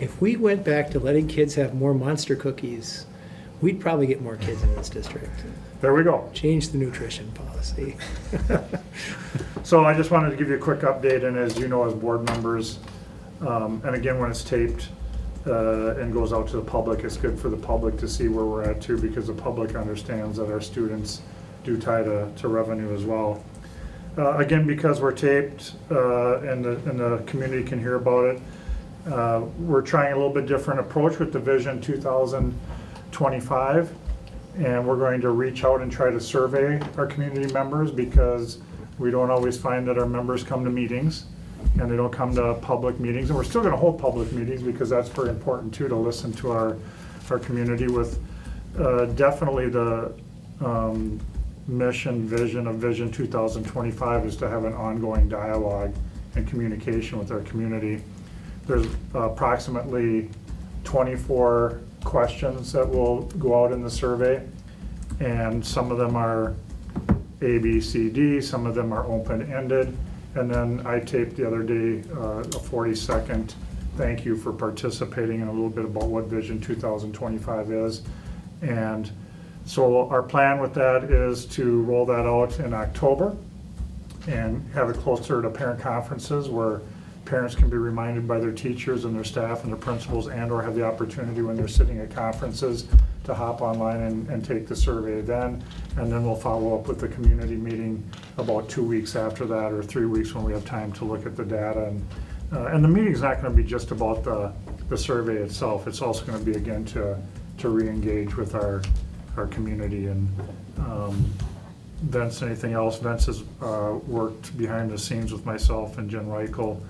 If we went back to letting kids have more Monster cookies, we'd probably get more kids in this district. There we go. Change the nutrition policy. So I just wanted to give you a quick update, and as you know, as board members, and again, when it's taped and goes out to the public, it's good for the public to see where we're at too, because the public understands that our students do tie to revenue as well. Again, because we're taped and the community can hear about it, we're trying a little bit different approach with the Vision 2025, and we're going to reach out and try to survey our community members, because we don't always find that our members come to meetings and they don't come to public meetings. And we're still going to hold public meetings, because that's very important too, to listen to our community with definitely the mission, vision of Vision 2025 is to have an ongoing dialogue and communication with our community. There's approximately 24 questions that will go out in the survey, and some of them are A, B, C, D, some of them are open-ended. And then I taped the other day a 40-second thank you for participating, and a little bit about what Vision 2025 is. And so our plan with that is to roll that out in October and have it closer to parent conferences, where parents can be reminded by their teachers and their staff and their principals, and or have the opportunity when they're sitting at conferences to hop online and take the survey then. And then we'll follow up with the community meeting about 2 weeks after that, or 3 weeks, when we have time to look at the data. And the meeting's not going to be just about the survey itself. It's also going to be, again, to re-engage with our community. And Vince, anything else? Vince has worked behind the scenes with myself and Jen Reichel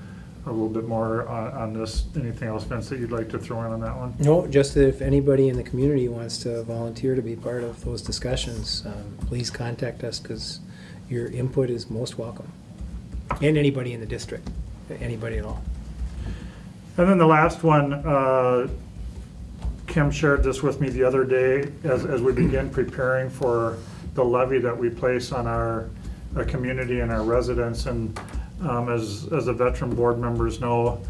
a little bit more on this. Anything else, Vince, that you'd like to throw in on that one? No, just that if anybody in the community wants to volunteer to be part of those discussions, please contact us, because your input is most welcome. And anybody in the district, anybody at all. And then the last one, Kim shared this with me the other day as we begin preparing for the levy that we place on our community and our residents. And as the veteran board members know,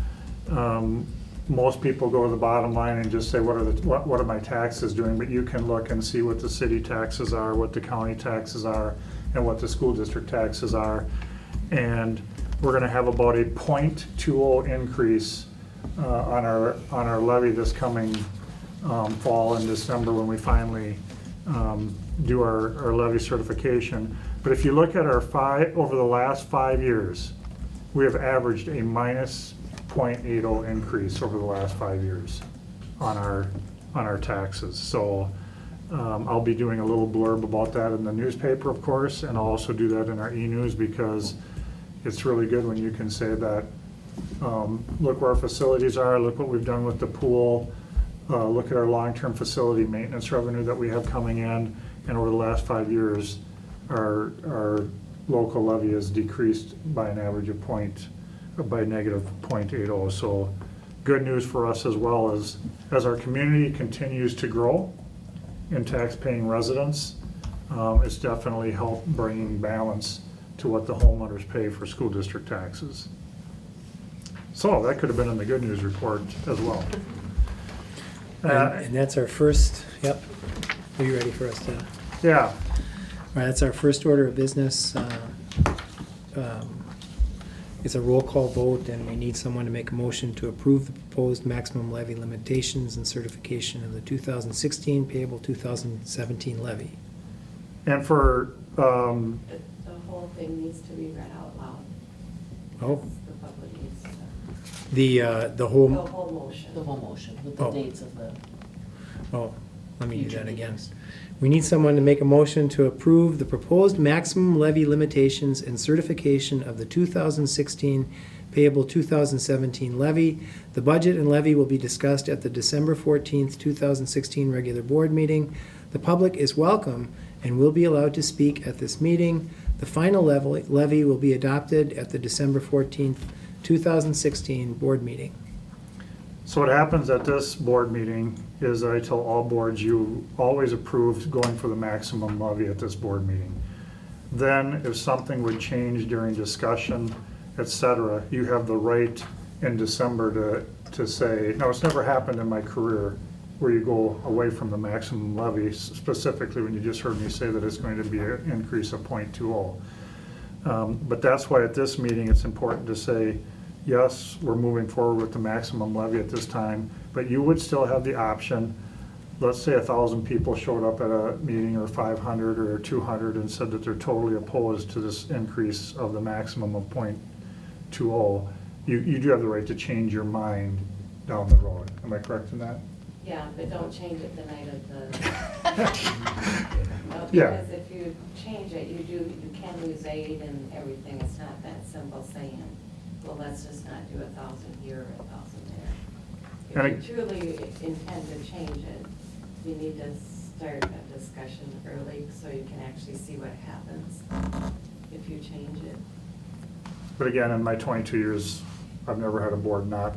most people go to the bottom line and just say, what are my taxes doing? But you can look and see what the city taxes are, what the county taxes are, and what the school district taxes are. And we're going to have about a 0.20 increase on our levy this coming fall in December, when we finally do our levy certification. But if you look at our over the last 5 years, we have averaged a minus 0.80 increase over the last 5 years on our taxes. So I'll be doing a little blurb about that in the newspaper, of course, and I'll also do that in our e-news, because it's really good when you can say that, look where our facilities are, look what we've done with the pool, look at our long-term facility maintenance revenue that we have coming in, and over the last 5 years, our local levy has decreased by an average of by negative 0.80. So good news for us, as well as our community continues to grow in tax-paying residents. It's definitely helped bringing balance to what the homeowners pay for school district taxes. So that could have been in the good news report as well. And that's our first, yep. Are you ready for us to? Yeah. All right, that's our first order of business. It's a roll call vote, and we need someone to make a motion to approve the proposed maximum levy limitations and certification of the 2016 payable 2017 levy. And for, The whole thing needs to be read out loud. Oh, The public needs to, the the whole, whole motion. The whole motion with the Oh. dates of the oh, let me do future that again. meetings. We need someone to make a motion to approve the proposed maximum levy limitations and certification of the 2016 payable 2017 levy. The budget and levy will be discussed at the December 14th, 2016 regular board meeting. The public is welcome and will be allowed to speak at this meeting. The final levy will be adopted at the December 14th, 2016 board meeting. so what happens at this board meeting is I tell all boards, you always approved going for the maximum levy at this board meeting. Then if something would change during discussion, et cetera, you have the right in December to say, no, it's never happened in my career where you go away from the maximum levy, specifically when you just heard me say that it's going to be an increase of .20. But that's why at this meeting, it's important to say, yes, we're moving forward with the maximum levy at this time, but you would still have the option, let's say 1,000 people showed up at a meeting, or 500 or 200, and said that they're totally opposed to this increase of the maximum of .20. You do have the right to change your mind down the road. Am I correct in that? Yeah, but don't change it the night of the. Well, Yeah. Because if you change it, you can lose aid and everything. It's not that simple saying, well, let's just not do 1,000 here or 1,000 there. And If you truly intend to change it, you need to start a discussion early so you can actually see what happens if you change it. But again, in my 22 years, I've never had a board not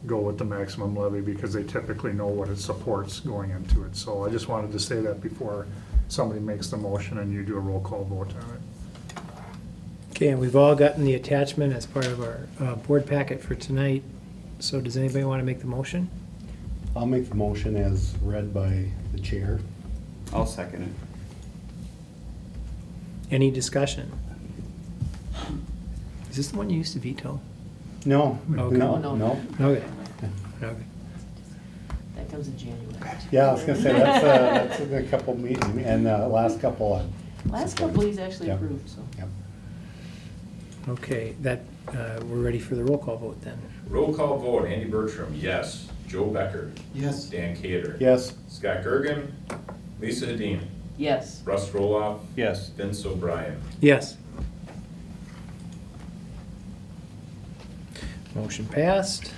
go with the maximum levy because they typically know what it supports going into it. So I just wanted to say that before somebody makes the motion and you do a roll call vote on it. Okay, and we've all gotten the attachment as part of our board packet for tonight. So does anybody want to make the motion? I'll make the motion as read by the chair. I'll second it. Any discussion? Is this the one you used to veto? No, Okay. no, No. no. Okay. Okay. That comes in January. Yeah, I was gonna say, that's a couple meetings, and last couple on. Last couple he's actually Yep. approved, so. Yep. Okay, that, we're ready for the roll call vote then. Roll call vote, Andy Bertram, yes. Joe Becker. Yes. Dan Cater. Yes. Scott Gergen. Lisa Hadeen. Yes. Russ Roloff. Yes. Vince O'Brien. Yes. Motion passed.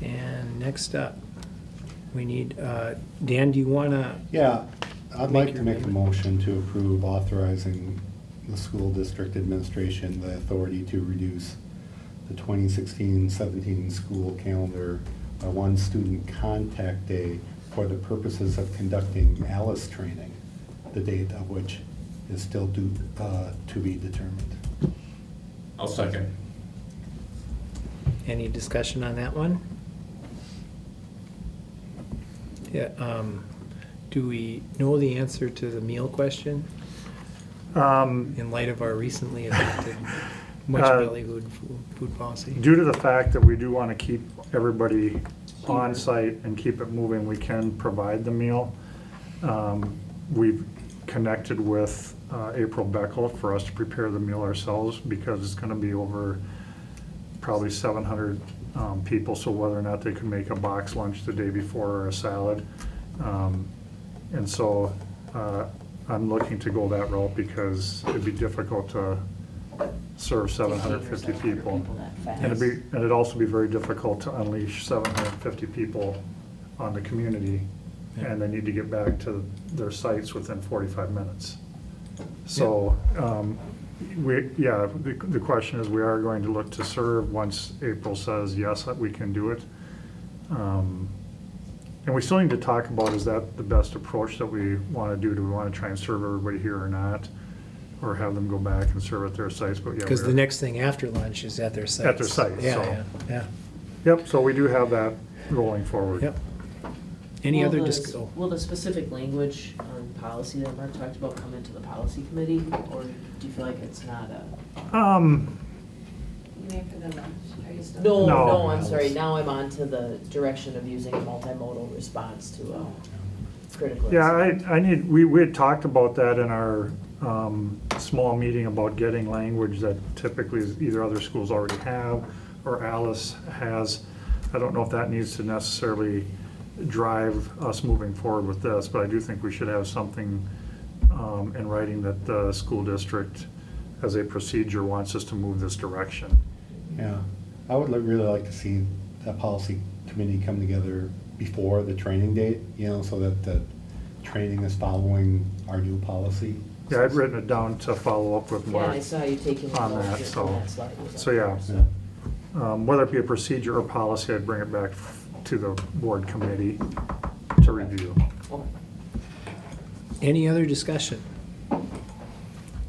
And next up, we need, Dan, do you want to? Yeah, I'd Make like to your make a amendment. motion to approve authorizing the school district administration the authority to reduce the 2016-17 school calendar by one student contact day for the purposes of conducting ALICE training, the date of which is still due to be determined. I'll second. Any discussion on that one? Yeah, do we know the answer to the meal question in light of our recently adopted much belly food policy? Due to the fact that we do want to keep everybody on site and keep it moving, we can provide the meal. We've connected with April Beckel for us to prepare the meal ourselves because it's going to be over probably 700 people, so whether or not they could make a box lunch the day before or a salad. And so I'm looking to go that route because it'd be difficult to serve 750 people. And it'd also be very difficult to unleash 750 people on the community, and they need to get back to their sites within 45 minutes. So, the question is, we are going to look to serve once April says, yes, we can do it. And we still need to talk about, is that the best approach that we want to do? Do we want to try and serve everybody here or not? Or have them go back and serve at their sites? But yeah, Because the next thing after lunch is at their sites. At their sites, Yeah, so. yeah. Yep, so we do have that rolling forward. Yep. Any Will other the- Will the specific language on policy that Mark talked about come into the policy committee, or do you feel like it's not a? You mean for the lunch? Are you still? No, No. no, I'm sorry, now I'm on to the direction of using a multimodal response to a critical. Yeah, incident. we had talked about that in our small meeting about getting language that typically either other schools already have or Alice has. I don't know if that needs to necessarily drive us moving forward with this, but I do think we should have something in writing that the school district, as a procedure, wants us to move this direction. Yeah, I would really like to see a policy committee come together before the training date, so that the training is following our new policy. Yeah, I'd written it down to follow up with Yeah, Mark I saw you taking a on note that, just on so, that slide. so yeah. Whether it be a procedure or policy, I'd bring it back to the board committee to review. Okay. Any other discussion?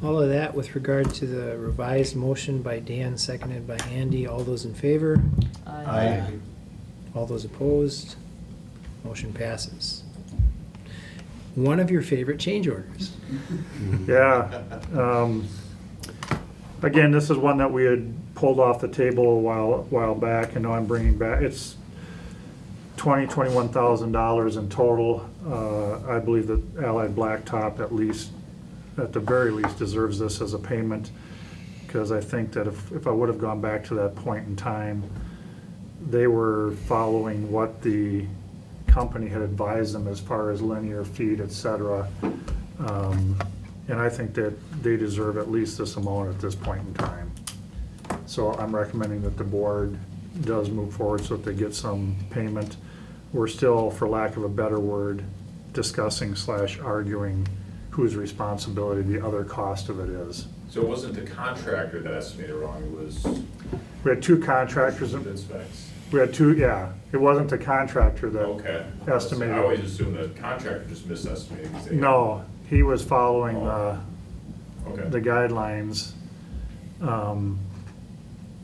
All of that with regard to the revised motion by Dan, seconded by Andy. All those in favor? Aye. All those opposed? Motion passes. One of your favorite change orders. Yeah. Again, this is one that we had pulled off the table a while back, and now I'm bringing back, it's $21,000 in total. I believe that Allied Blacktop at the very least deserves this as a payment, because I think that if I would have gone back to that point in time, they were following what the company had advised them as far as linear feet, et cetera. And I think that they deserve at least this amount at this point in time. So I'm recommending that the board does move forward so that they get some payment. We're still, for lack of a better word, discussing / arguing whose responsibility the other cost of it is. So it wasn't the contractor that estimated wrong, it was We had two contractors. the specs? We had two, yeah. It wasn't the contractor that Okay. estimated. I always assumed the contractor just misestimated. 'Cause they- No, he was following Oh. Okay. the guidelines.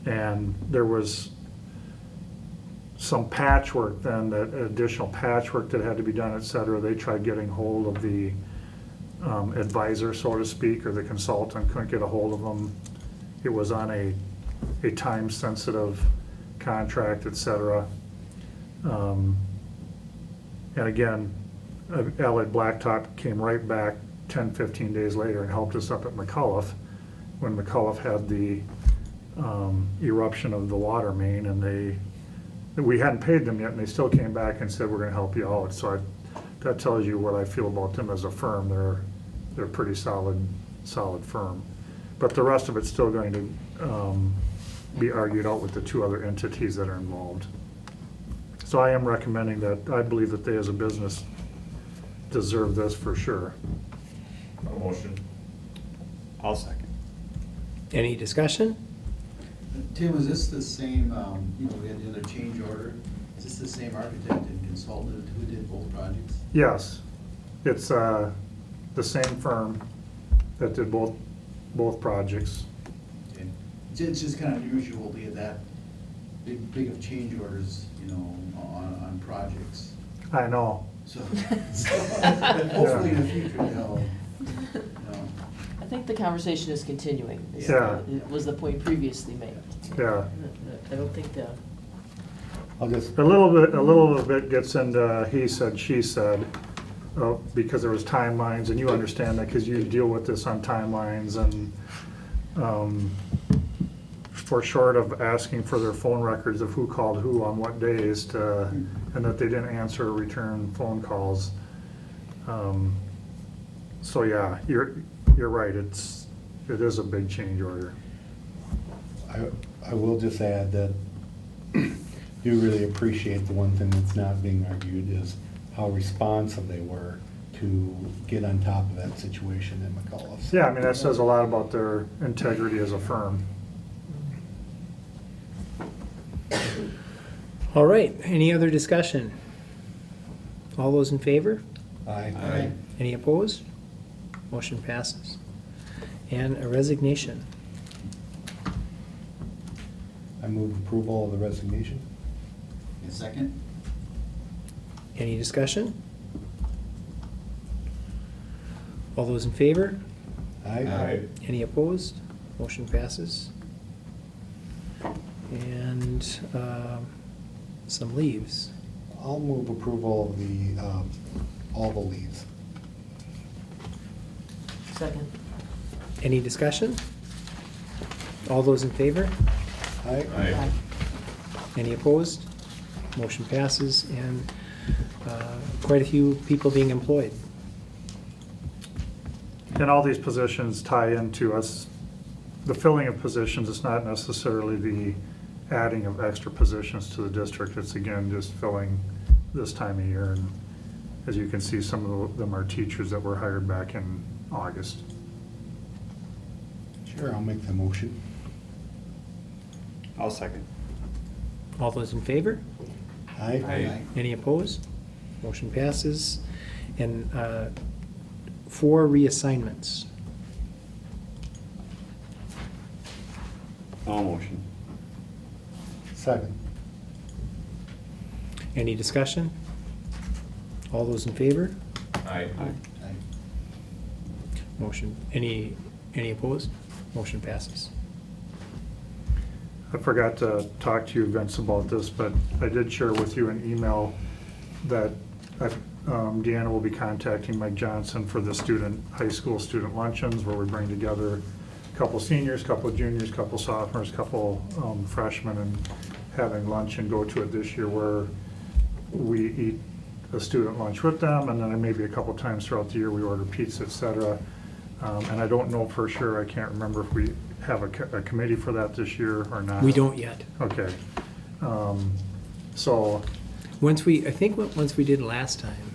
And there was some patchwork then, that additional patchwork that had to be done, et cetera. They tried getting hold of the advisor, so to speak, or the consultant, couldn't get a hold of them. It was on a time-sensitive contract, et cetera. And again, Allied Blacktop came right back 10, 15 days later and helped us up at McCullough, when McCullough had the eruption of the water main, and we hadn't paid them yet, and they still came back and said, we're gonna help you out. So that tells you what I feel about them as a firm. They're a pretty solid firm. But the rest of it's still going to be argued out with the two other entities that are involved. So I am recommending that, I believe that they as a business deserve this for sure. A motion. I'll second. Any discussion? Tim, is this the same, we had the other change order, is this the same architect and consultant who did both projects? Yes, it's the same firm that did both projects. Okay. It's just kind of unusual to get that big of change orders, on projects. I know. So, hopefully in the future, they'll. I think the conversation is continuing. Yeah. It was the point previously made. Yeah. I don't think the, I'll just, A little bit gets into he said, she said, because there was timelines, and you understand that because you deal with this on timelines, and for short of asking for their phone records of who called who on what days, and that they didn't answer or return phone calls. So yeah, you're right, it is a big change order. I will just add that do really appreciate the one thing that's not being argued is how responsive they were to get on top of that situation in McCullough. Yeah, I mean, that says a lot about their integrity as a firm. All right, any other discussion? All those in favor? Aye. Any opposed? Motion passes. And a resignation. I move approval of the resignation. A second? Any discussion? All those in favor? Aye. Any opposed? Motion passes. And some leaves. I'll move approval of all the leaves. second. Any discussion? All those in favor? Aye. Any opposed? Motion passes, and quite a few people being employed. And all these positions tie into us, the filling of positions. It's not necessarily the adding of extra positions to the district. It's again, just filling this time of year. And as you can see, some of them are teachers that were hired back in August. Sure, I'll make the motion. I'll second. All those in favor? Aye. Any opposed? Motion passes. And 4 reassignments. All motion. Second. Any discussion? All those in favor? I, Motion, any opposed? Motion passes. I forgot to talk to you, Vince, about this, but I did share with you an email that Deanna will be contacting Mike Johnson for the high school student luncheons, where we bring together a couple seniors, couple juniors, couple sophomores, couple freshmen, and having lunch and go to it this year where we eat a student lunch with them, and then maybe a couple times throughout the year we order pizza, et cetera. And I don't know for sure, I can't remember if we have a committee for that this year or not. We don't yet. Okay. So, I think once we did last time,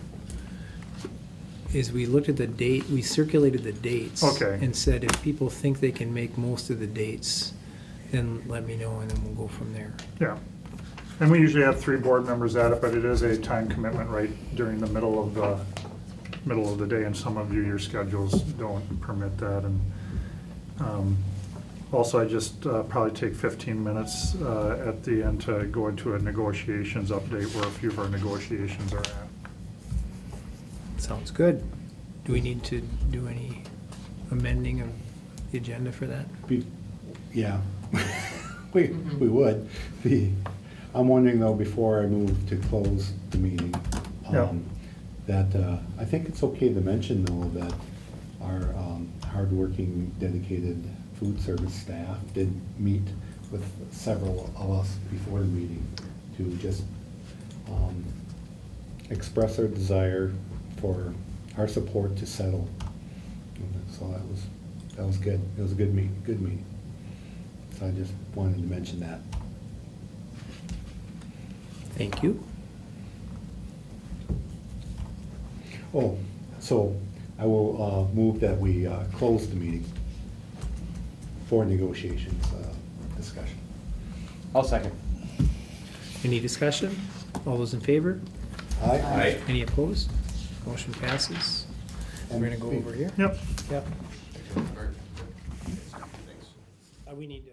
is we looked at the date, we circulated the dates. Okay. And said if people think they can make most of the dates, then let me know and then we'll go from there. yeah. And we usually have 3 board members at it, but it is a time commitment right during the middle of the day, and some of your schedules don't permit that. And also, I just probably take 15 minutes at the end to go into a negotiations update where a few of our negotiations are at. Sounds good. Do we need to do any amending of the agenda for that? Yeah, we would. I'm wondering though, before I move to close the meeting, Yeah. that I think it's okay to mention though that our hardworking, dedicated food service staff did meet with several of us before the meeting to just express our desire for our support to settle. So that was good. It was a good meeting. So I just wanted to mention that. Thank you. Oh, so I will move that we close the meeting for negotiations discussion. I'll second. Any discussion? All those in favor? I, Any opposed? Motion passes. We're gonna go over here. Yep. Yep. Thanks. We need to.